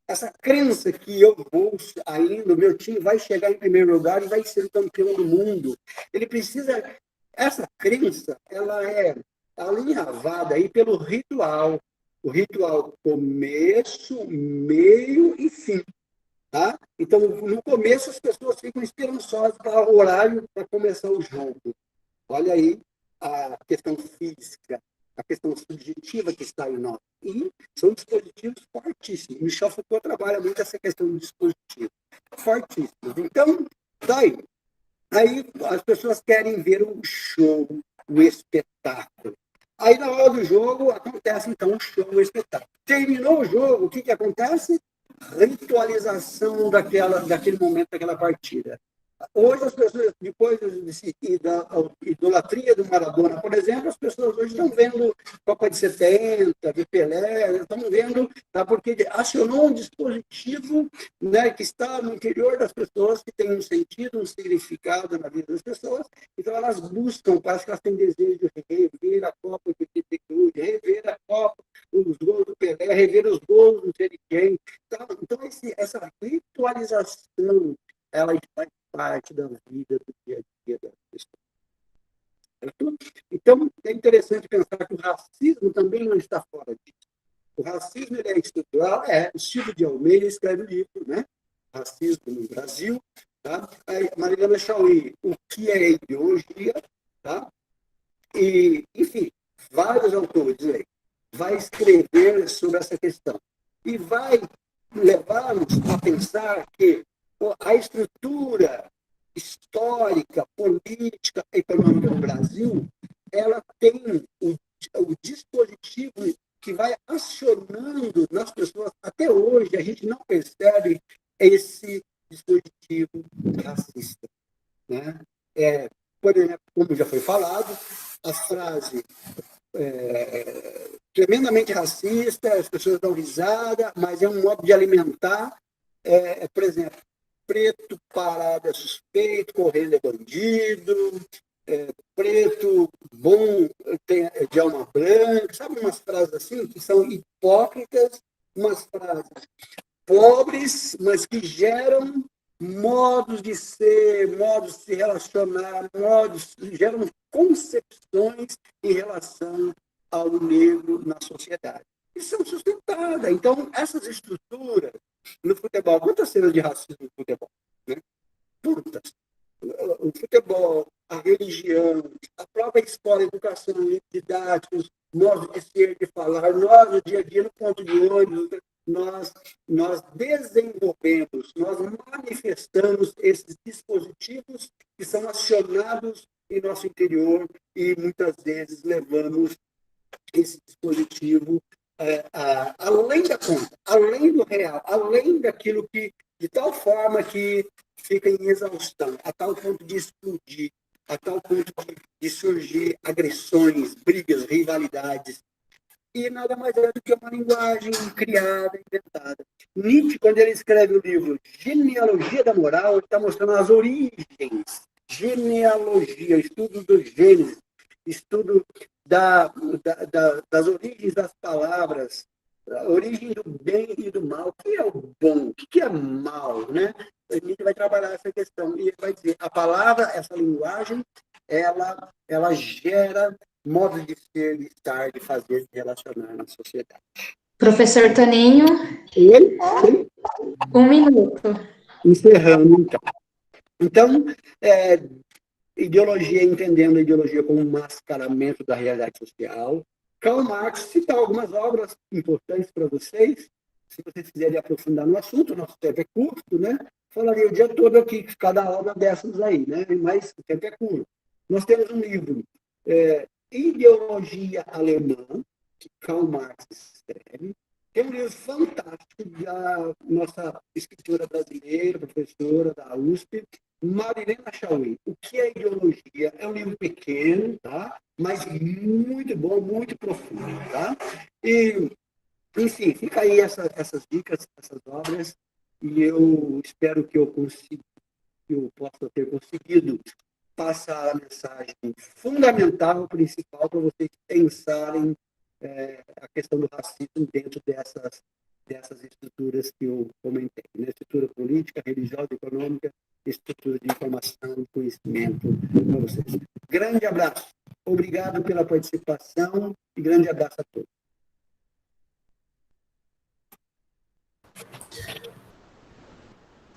Essa crença que eu vou ainda, o meu time vai chegar em primeiro lugar e vai ser o campeão do mundo. Ele precisa... Essa crença, ela é alinhavada aí pelo ritual. O ritual começo, meio e fim. Tá? Então, no começo, as pessoas ficam esperançosas para o horário para começar o jogo. Olha aí a questão física, a questão subjetiva que está em nós. E são dispositivos fortíssimos. Michel Foucault trabalha muito essa questão do dispositivo. Fortíssimos. Então, tá aí. Aí as pessoas querem ver o show, o espetáculo. Aí, na hora do jogo, acontece, então, o show, o espetáculo. Terminou o jogo, o que acontece? Ritualização daquele momento, daquela partida. Hoje as pessoas, depois da idolatria do Maradona, por exemplo, as pessoas hoje estão vendo Copa de 70, de Pelé, estão vendo, tá, porque acionou um dispositivo, né, que está no interior das pessoas, que tem um sentido, um significado na vida das pessoas, então elas buscam, parece que elas têm desejo de rever a Copa de 82, de rever a Copa, os gols do Pelé, rever os gols do sei de quem. Então essa ritualização, ela faz parte da vida do dia a dia das pessoas. Então, é interessante pensar que o racismo também não está fora disso. O racismo ele é estrutural, o Silvio de Almeida escreve um livro, né? Racismo no Brasil. Tá? A Mariana Chauí, o que é ideologia? Tá? E, enfim, vários autores aí vai escrever sobre essa questão. E vai levar-nos a pensar que a estrutura histórica, política, econômica do Brasil, ela tem o dispositivo que vai acionando nas pessoas. Até hoje, a gente não percebe esse dispositivo racista. Né? Por exemplo, como já foi falado, a frase tremendamente racista, as pessoas dão risada, mas é um modo de alimentar, por exemplo, preto parado é suspeito, correndo é bandido, preto bom de alma branca, sabe, umas frases assim que são hipócritas, umas frases pobres, mas que geram modos de ser, modos de se relacionar, geram concepções em relação ao negro na sociedade. E são sustentadas. Então, essas estruturas no futebol, quantas cenas de racismo no futebol? Né? Quantas? O futebol, a religião, a própria escola, a educação, didáticos, modo de ser, de falar, nós, no dia a dia, no ponto de ônibus, nós desenvolvemos, nós manifestamos esses dispositivos que são acionados em nosso interior e muitas vezes levamos esse dispositivo além da conta, além do real, além daquilo que, de tal forma que fica em exaustão, a tal ponto de explodir, a tal ponto de surgir agressões, brigas, rivalidades. E nada mais é do que uma linguagem criada, inventada. Nietzsche, quando ele escreve o livro Genealogia da Moral, ele está mostrando as origens. Genealogia, estudo do Gênesis, estudo das origens das palavras, a origem do bem e do mal. O que é o bom? O que é mal? Né? A gente vai trabalhar essa questão. E ele vai dizer, a palavra, essa linguagem, ela gera modo de ser, de estar, de fazer, de relacionar na sociedade. Professor Toninho. Oi? 1 minuto. Encerrando, então. Então, ideologia, entendendo a ideologia como um mascaramento da realidade social. Karl Marx cita algumas obras importantes para vocês. Se vocês quiserem aprofundar no assunto, nosso tempo é curto, né? Falaria o dia todo aqui, cada obra dessas aí, né? Mas o tempo é curto. Nós temos um livro, Ideologia Alemã, que Karl Marx escreve. Tem um livro fantástico da nossa escritora brasileira, professora da USP, Marilena Chauí. O que é ideologia? É um livro pequeno, tá? Mas muito bom, muito profundo, tá? E, enfim, fica aí essas dicas, essas obras, e eu espero que eu possa ter conseguido passar a mensagem fundamental, principal, para vocês pensarem a questão do racismo dentro dessas estruturas que eu comentei, né? Estrutura política, religiosa, econômica, estrutura de informação e conhecimento para vocês. Grande abraço. Obrigado pela participação e grande abraço a todos.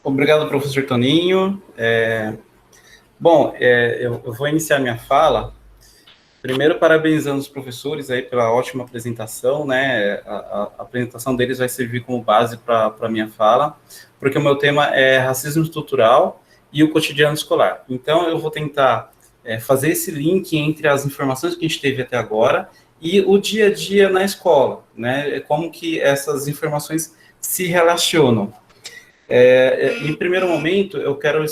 Obrigado, professor Toninho. Eu vou iniciar minha fala, primeiro parabenizando os professores aí pela ótima apresentação, né? A apresentação deles vai servir como base para a minha fala, porque o meu tema é racismo estrutural e o cotidiano escolar. Então, eu vou tentar fazer esse link entre as informações que a gente teve até agora e o dia a dia na escola, né? Como que essas informações se relacionam. Em primeiro momento, eu quero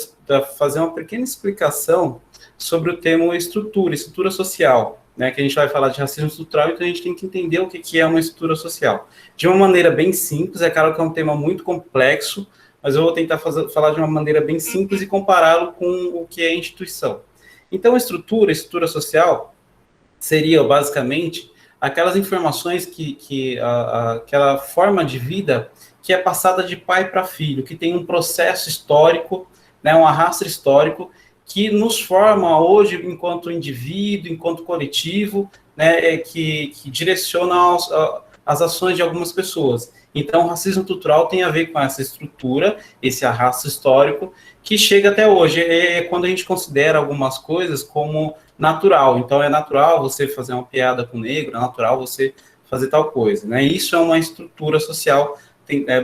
fazer uma pequena explicação sobre o termo estrutura social, né, que a gente vai falar de racismo estrutural, então a gente tem que entender o que é uma estrutura social. De uma maneira bem simples, é claro que é um tema muito complexo, mas eu vou tentar falar de uma maneira bem simples e compará-lo com o que é instituição. Então, estrutura social, seria basicamente aquelas informações aquela forma de vida que é passada de pai para filho, que tem um processo histórico, né, um arrasto histórico, que nos forma hoje enquanto indivíduo, enquanto coletivo, né, que direciona as ações de algumas pessoas. Então, o racismo estrutural tem a ver com essa estrutura, esse arrasto histórico, que chega até hoje. É quando a gente considera algumas coisas como natural. Então, é natural você fazer uma piada com o negro, é natural você fazer tal coisa, né? Isso é uma estrutura social,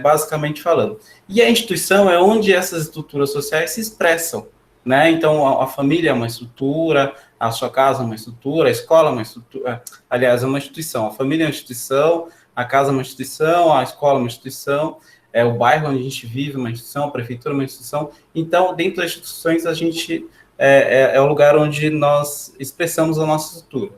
basicamente falando. E a instituição é onde essas estruturas sociais se expressam, né? Então, a família é uma estrutura, a sua casa é uma estrutura, a escola é uma estrutura, aliás, é uma instituição. A família é uma instituição, a casa é uma instituição, a escola é uma instituição, o bairro onde a gente vive é uma instituição, a prefeitura é uma instituição. Então, dentro das instituições, a gente é o lugar onde nós expressamos a nossa estrutura.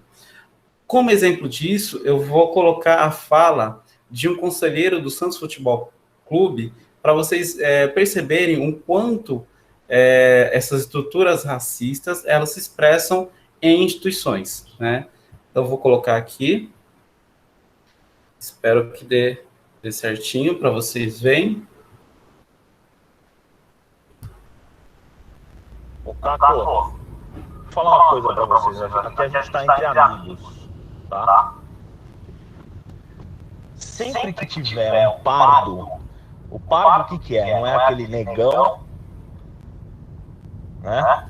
Como exemplo disso, eu vou colocar a fala de um conselheiro do Santos Futebol Clube, para vocês perceberem o quanto essas estruturas racistas, elas se expressam em instituições, né? Então, eu vou colocar aqui. Espero que dê certinho para vocês verem. Caco, vou falar uma coisa para vocês. Aqui a gente está entre amigos, tá? Sempre que tiver um pardo, o pardo o que é? Não é aquele negão, né?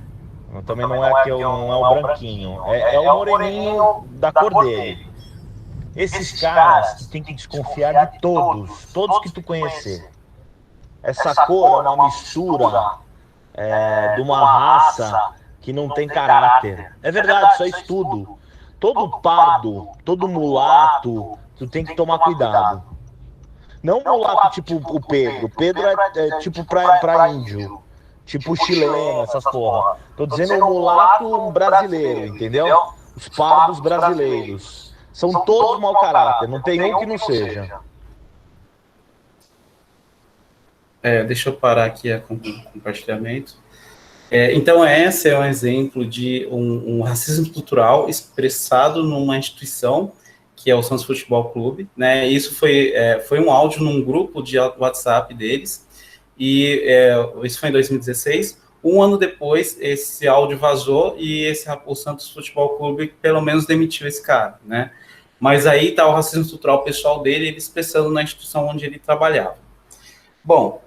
Também não é o branquinho. É o moreninho da cor dele. Esses caras tem que desconfiar de todos que tu conhecer. Essa cor é uma mistura de uma raça que não tem caráter. É verdade, isso é estudo. Todo pardo, todo mulato, tu tem que tomar cuidado. Não mulato tipo o Pedro. O Pedro é tipo pra índio. Tipo chileno, essas porra. Tô dizendo o mulato brasileiro, entendeu? Os pardos brasileiros. São todos mau caráter, não tem um que não seja. Deixa eu parar aqui o compartilhamento. Então, esse é um exemplo de um racismo estrutural expressado numa instituição, que é o Santos Futebol Clube, né? Isso foi um áudio num grupo de WhatsApp deles, e isso foi em 2016. Um ano depois, esse áudio vazou e o Santos Futebol Clube, pelo menos, demitiu esse cara, né? Mas aí está o racismo estrutural pessoal dele, ele expressando na instituição onde ele trabalhava. Bom,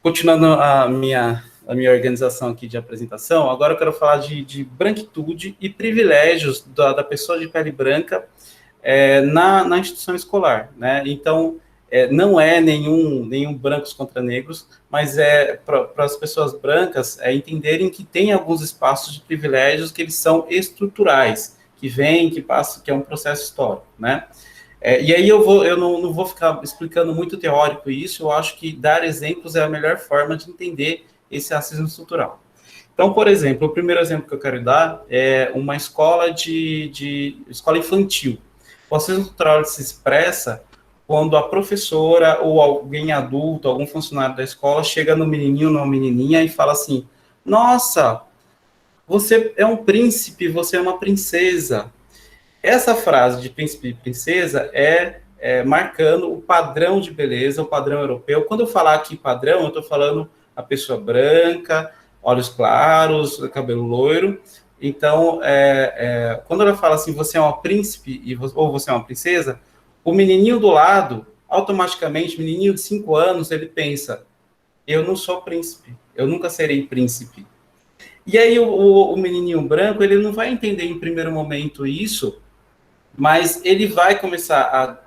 continuando a minha organização aqui de apresentação, agora eu quero falar de branquitude e privilégios da pessoa de pele branca na instituição escolar, né? Então, não é nenhum brancos contra negros, mas para as pessoas brancas entenderem que tem alguns espaços de privilégios que eles são estruturais, que passa, que é um processo histórico, né? E aí eu não vou ficar explicando muito teórico isso, eu acho que dar exemplos é a melhor forma de entender esse racismo estrutural. Então, por exemplo, o primeiro exemplo que eu quero dar é uma escola escola infantil. O racismo estrutural se expressa quando a professora ou alguém adulto, algum funcionário da escola, chega no menininho, numa menininha e fala assim: nossa, você é um príncipe, você é uma princesa. Essa frase de príncipe e princesa marcando o padrão de beleza, o padrão europeu. Quando eu falar aqui padrão, eu estou falando a pessoa branca, olhos claros, cabelo loiro. Então, quando ela fala assim, você é uma príncipe ou você é uma princesa, o menininho do lado, automaticamente, o menininho de 5 anos, ele pensa: eu não sou príncipe, eu nunca serei príncipe. E aí o menininho branco, ele não vai entender em primeiro momento isso, mas ele vai começar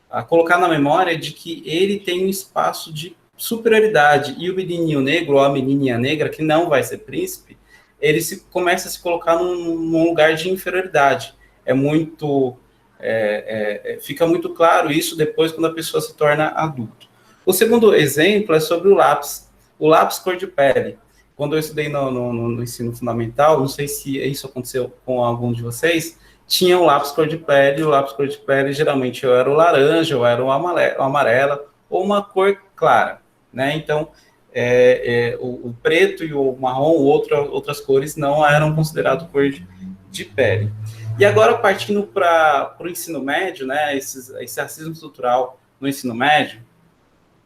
a colocar na memória de que ele tem um espaço de superioridade, e o menininho negro, ou a menininha negra, que não vai ser príncipe, ele começa a se colocar num lugar de inferioridade. Fica muito claro isso depois quando a pessoa se torna adulto. O segundo exemplo é sobre o lápis cor de pele. Quando eu estudei no ensino fundamental, não sei se isso aconteceu com algum de vocês, tinha o lápis cor de pele, e o lápis cor de pele geralmente ou era o laranja, ou era o amarela, ou uma cor clara, né? Então, o preto e o marrom, outras cores, não eram considerados cor de pele. E agora, partindo para o ensino médio, né, esse racismo estrutural no ensino médio,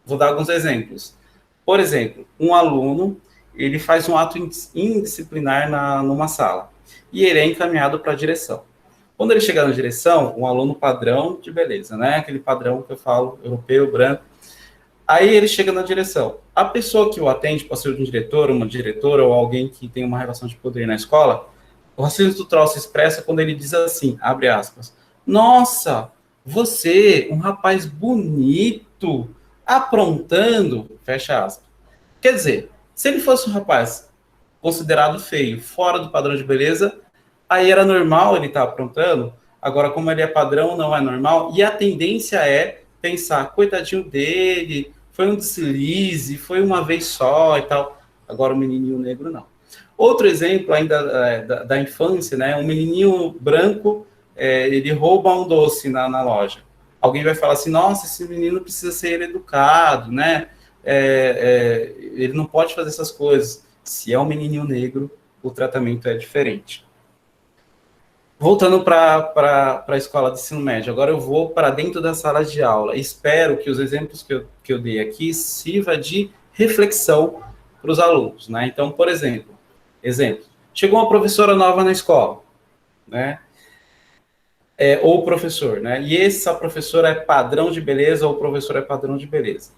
vou dar alguns exemplos. Por exemplo, um aluno, ele faz um ato indisciplinar numa sala, e ele é encaminhado para a direção. Quando ele chega na direção, um aluno padrão de beleza, né, aquele padrão que eu falo, europeu, branco, aí ele chega na direção. A pessoa que o atende, pode ser um diretor, uma diretora, ou alguém que tem uma relação de poder na escola, o racismo estrutural se expressa quando ele diz assim, abre aspas, nossa, você, um rapaz bonito, aprontando, fecha aspas. Quer dizer, se ele fosse um rapaz considerado feio, fora do padrão de beleza, aí era normal ele estar aprontando. Agora, como ele é padrão, não é normal. E a tendência é pensar, coitadinho dele, foi um deslize, foi uma vez só e tal. Agora o menininho negro, não. Outro exemplo ainda da infância, né? Um menininho branco, ele rouba um doce na loja. Alguém vai falar assim, nossa, esse menino precisa ser educado, né? Ele não pode fazer essas coisas. Se é um menininho negro, o tratamento é diferente. Voltando para a escola de ensino médio, agora eu vou para dentro da sala de aula. Espero que os exemplos que eu dei aqui sirva de reflexão para os alunos, né? Então, por exemplo, chegou uma professora nova na escola, né? Ou professor, né? E essa professora é padrão de beleza ou o professor é padrão de beleza.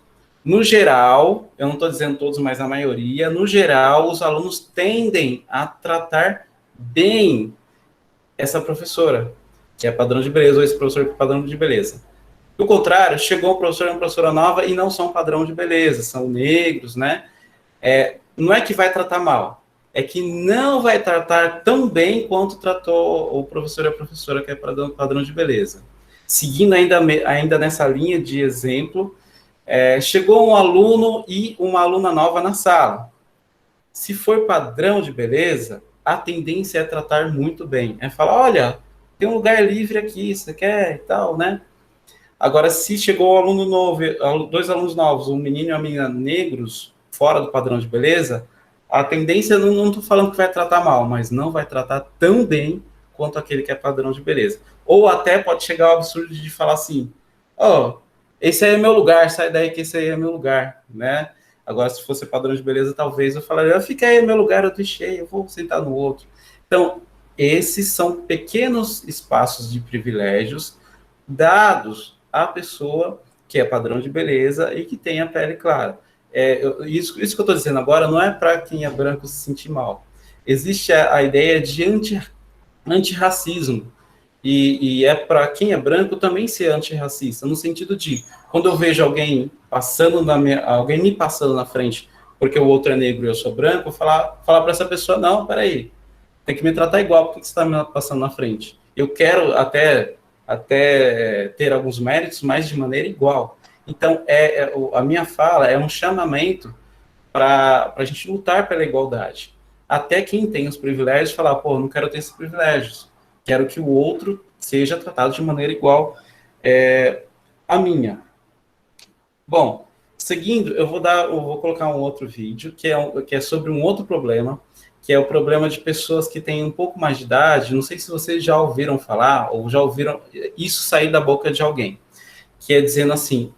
No geral, eu não estou dizendo todos, mas a maioria, no geral, os alunos tendem a tratar bem essa professora, que é padrão de beleza, ou esse professor que é padrão de beleza. Do contrário, chegou um professor e uma professora nova e não são padrão de beleza, são negros, né? Não é que vai tratar mal, é que não vai tratar tão bem quanto tratou o professor e a professora, que é padrão de beleza. Seguindo ainda nessa linha de exemplo, chegou um aluno e uma aluna nova na sala. Se for padrão de beleza, a tendência é tratar muito bem. É falar, olha, tem um lugar livre aqui, você quer e tal, né? Agora, se chegou um aluno novo, dois alunos novos, um menino e uma menina negros, fora do padrão de beleza, a tendência, não estou falando que vai tratar mal, mas não vai tratar tão bem quanto aquele que é padrão de beleza. Ou até pode chegar ao absurdo de falar assim, esse aí é meu lugar, sai daí que esse aí é meu lugar, né? Agora, se fosse padrão de beleza, talvez eu falaria, fica aí no meu lugar, eu deixei, eu vou sentar no outro. Então, esses são pequenos espaços de privilégios dados à pessoa que é padrão de beleza e que tem a pele clara. Isso que eu estou dizendo agora não é para quem é branco se sentir mal. Existe a ideia de antirracismo. E é para quem é branco também ser antirracista, no sentido de, quando eu vejo alguém me passando na frente porque o outro é negro e eu sou branco, falar para essa pessoa, não, peraí, tem que me tratar igual, porque você está me passando na frente? Eu quero até ter alguns méritos, mas de maneira igual. Então, a minha fala é um chamamento para a gente lutar pela igualdade. Até quem tem os privilégios falar, pô, não quero ter esses privilégios. Quero que o outro seja tratado de maneira igual à minha. Bom, seguindo, eu vou colocar um outro vídeo, que é sobre um outro problema, que é o problema de pessoas que têm um pouco mais de idade. Não sei se vocês já ouviram falar, ou já ouviram isso sair da boca de alguém, que é dizendo assim,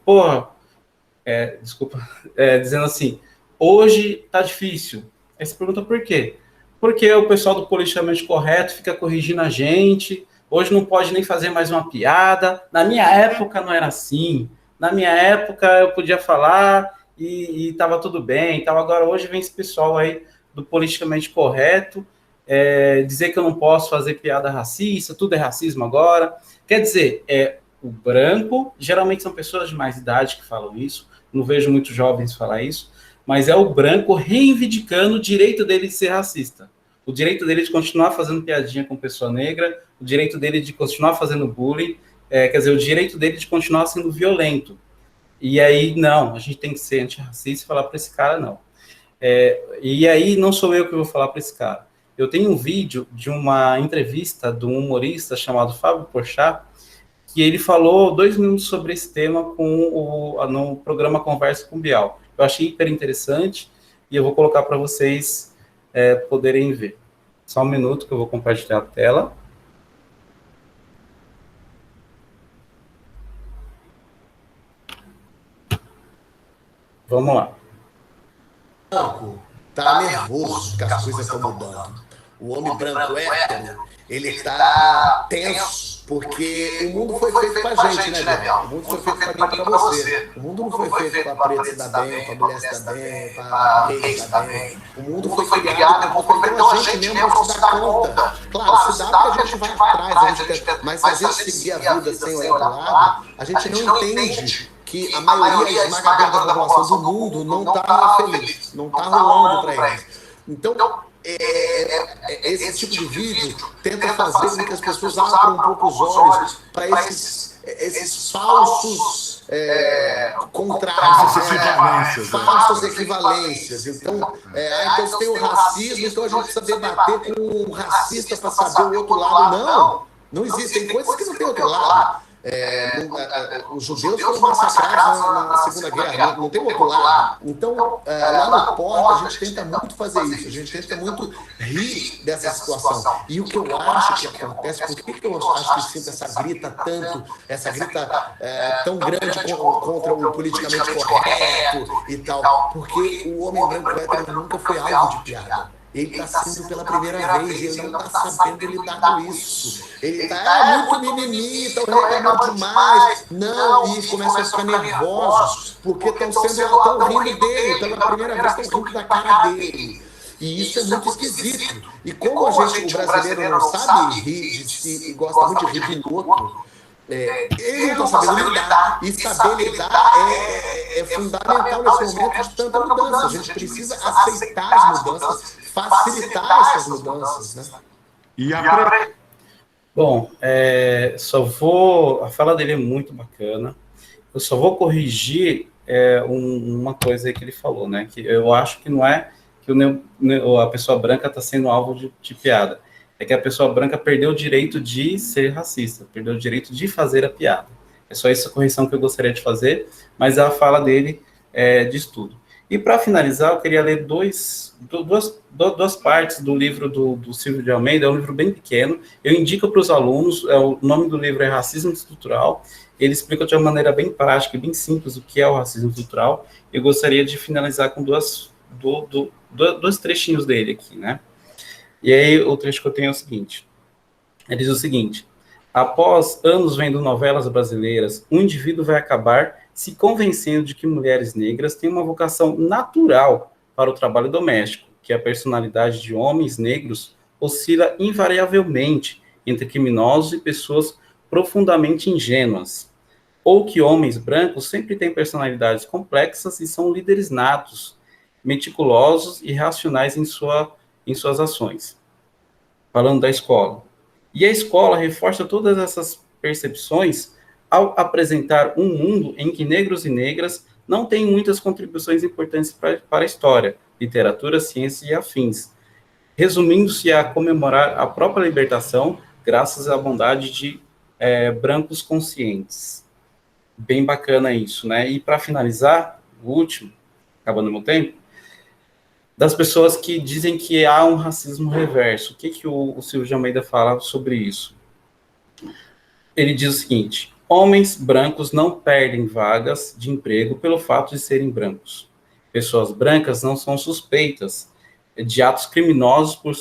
dizendo assim, hoje tá difícil. Aí você pergunta por quê? Porque o pessoal do politicamente correto fica corrigindo a gente, hoje não pode nem fazer mais uma piada, na minha época não era assim, na minha época eu podia falar e estava tudo bem, então agora hoje vem esse pessoal aí do politicamente correto, dizer que eu não posso fazer piada racista, tudo é racismo agora. Quer dizer, o branco, geralmente são pessoas de mais idade que falam isso, não vejo muitos jovens falar isso, mas é o branco reivindicando o direito dele de ser racista, o direito dele de continuar fazendo piadinha com pessoa negra, o direito dele de continuar fazendo bullying, quer dizer, o direito dele de continuar sendo violento. E aí, não, a gente tem que ser antirracista e falar para esse cara, não. E aí, não sou eu que vou falar para esse cara. Eu tenho um vídeo de uma entrevista de um humorista chamado Fábio Porchat, que ele falou 2 minutos sobre esse tema no programa Conversa com Bial. Eu achei hiper interessante e eu vou colocar para vocês poderem ver. Só um minuto que eu vou compartilhar a tela. Vamos lá. Tá nervoso que as coisas estão mudando. O homem branco hétero, ele tá tenso, porque o mundo foi feito pra gente, né, Biel? O mundo foi feito pra mim e pra você. O mundo não foi feito pra preto se dar bem, pra mulher se dar bem, pra gay se dar bem. O mundo foi criado, então a gente mesmo não se dá conta. Claro, se dá porque a gente vai atrás, mas se a gente seguir a vida sem olhar pro lado, a gente não entende que a maioria esmagadora da população do mundo não está feliz, não está rolando para eles. Então, esse tipo de vídeo tenta fazer com que as pessoas abram um pouco os olhos para esses falsos contrários, falsas equivalências. Então, então se tem o racismo, então a gente precisa debater com um racista para saber o outro lado. Não existe, tem coisas que não tem outro lado. Os judeus foram massacrados na Segunda Guerra, não tem outro lado. Então, lá no Porta, a gente tenta muito fazer isso, a gente tenta muito rir dessa situação. E o que eu acho que acontece, por que eu acho que sinto essa grita tão grande contra o politicamente correto e tal? Porque o homem branco hétero nunca foi alvo de piada. Ele está sendo pela primeira vez e ele não está sabendo lidar com isso. Ele está muito mimimi, estão reclamando demais. Não, e começam a ficar nervosos, porque estão rindo dele. Pela primeira vez estão rindo da cara dele. E isso é muito esquisito. E como o brasileiro não sabe rir de si e gosta muito de rir do outro, ele não está sabendo lidar. E saber lidar é fundamental nesse momento de tanta mudança. A gente precisa aceitar as mudanças, facilitar essas mudanças, né? Bom, a fala dele é muito bacana. Eu só vou corrigir uma coisa aí que ele falou, né? Que eu acho que não é que a pessoa branca está sendo alvo de piada. É que a pessoa branca perdeu o direito de ser racista, perdeu o direito de fazer a piada. É só essa correção que eu gostaria de fazer, mas a fala dele diz tudo. E para finalizar, eu queria ler duas partes do livro do Silvio de Almeida. É um livro bem pequeno, eu indico para os alunos, o nome do livro é Racismo Estrutural. Ele explica de uma maneira bem prática e bem simples o que é o racismo estrutural. Eu gostaria de finalizar com dois trechinhos dele aqui, né? E aí, o trecho que eu tenho é o seguinte. Ele diz o seguinte: após anos vendo novelas brasileiras, um indivíduo vai acabar se convencendo de que mulheres negras têm uma vocação natural para o trabalho doméstico, que a personalidade de homens negros oscila invariavelmente entre criminosos e pessoas profundamente ingênuas, ou que homens brancos sempre têm personalidades complexas e são líderes natos, meticulosos e racionais em suas ações. Falando da escola. E a escola reforça todas essas percepções ao apresentar um mundo em que negros e negras não têm muitas contribuições importantes para a história, literatura, ciência e afins, resumindo-se a comemorar a própria libertação graças à bondade de brancos conscientes. Bem bacana isso, né? E para finalizar, o último, acabando o meu tempo, das pessoas que dizem que há um racismo reverso. O que o Silvio de Almeida fala sobre isso? Ele diz o seguinte: homens brancos não perdem vagas de emprego pelo fato de serem brancos. Pessoas brancas não são suspeitas de atos criminosos por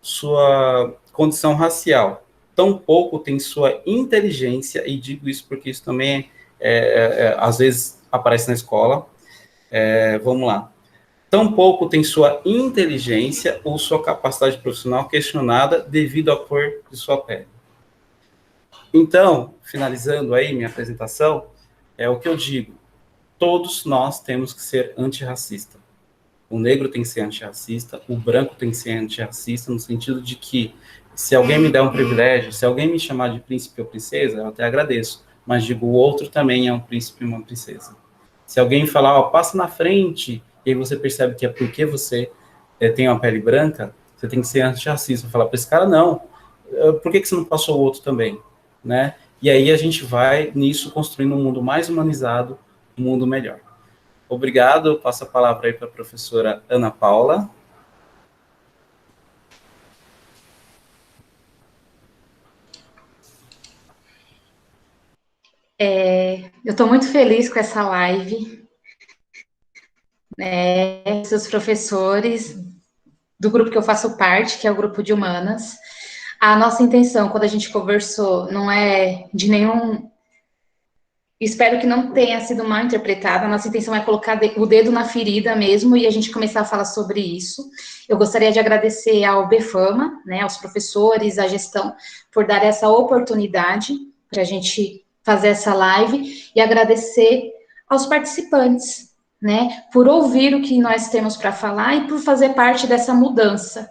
sua condição racial. Tampouco tem sua inteligência, e digo isso porque isso também às vezes aparece na escola. Vamos lá. Tampouco tem sua inteligência ou sua capacidade profissional questionada devido à cor de sua pele. Então, finalizando aí minha apresentação, é o que eu digo: todos nós temos que ser antirracista. O negro tem que ser antirracista, o branco tem que ser antirracista, no sentido de que, se alguém me der um privilégio, se alguém me chamar de príncipe ou princesa, eu até agradeço, mas digo, o outro também é um príncipe e uma princesa. Se alguém falar, ó, passa na frente, e aí você percebe que é porque você tem uma pele branca, você tem que ser antirracista, falar para esse cara, não, por que você não passou o outro também, né? E aí a gente vai, nisso, construindo um mundo mais humanizado, um mundo melhor. Obrigado, eu passo a palavra aí para a professora Ana Paula. Eu estou muito feliz com essa live, né? Seus professores do grupo que eu faço parte, que é o grupo de humanas. A nossa intenção, quando a gente conversou, não é de nenhum... Espero que não tenha sido mal interpretada. A nossa intenção é colocar o dedo na ferida mesmo e a gente começar a falar sobre isso. Eu gostaria de agradecer ao BFAMA, né, aos professores, à gestão, por dar essa oportunidade para a gente fazer essa live e agradecer aos participantes, né, por ouvir o que nós temos para falar e por fazer parte dessa mudança,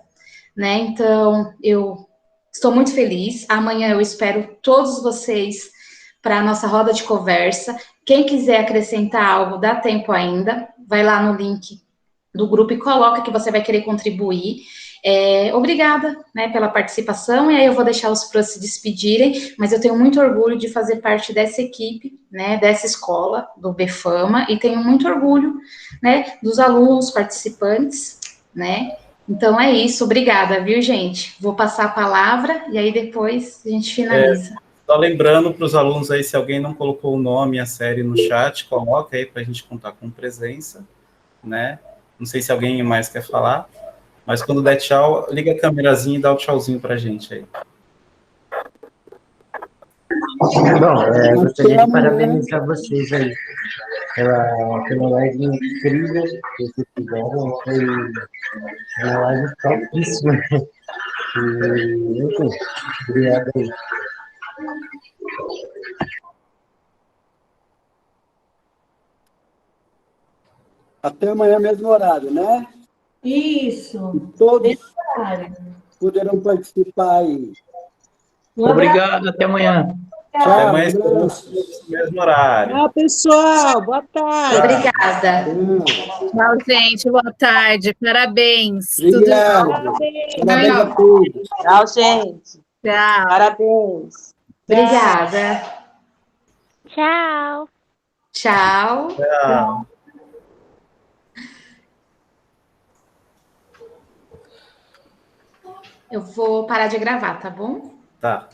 né. Então, eu estou muito feliz. Amanhã eu espero todos vocês para a nossa roda de conversa. Quem quiser acrescentar algo, dá tempo ainda. Vai lá no link do grupo e coloca que você vai querer contribuir. Obrigada, né, pela participação, e aí eu vou deixar os profs se despedirem, mas eu tenho muito orgulho de fazer parte dessa equipe, né, dessa escola, do BFAMA, e tenho muito orgulho, né, dos alunos participantes, né. Então é isso, obrigada, viu, gente? Vou passar a palavra e aí depois a gente finaliza. Só lembrando para os alunos aí, se alguém não colocou o nome e a série no chat, coloca aí para a gente contar com presença, né? Não sei se alguém mais quer falar, mas quando der tchau, liga a câmerazinha e dá o tchauzinho para a gente aí. Bom, gostaria de parabenizar vocês aí pela live incrível que vocês fizeram. Foi uma live topíssima. E, enfim, obrigado aí. Até amanhã, mesmo horário, né? Isso. E todos Mesmo horário. poderão participar aí. Obrigado, até amanhã. Tchau, Até amanhã, abraço. mesmo horário. Tchau, pessoal. Boa tarde. Obrigada. Tchau, gente. Boa tarde. Parabéns. Obrigado. Parabéns a todos. Tchau, gente. Tchau. Parabéns. Obrigada. Tchau. Tchau. Tchau. Eu vou parar de gravar, tá bom? Tá.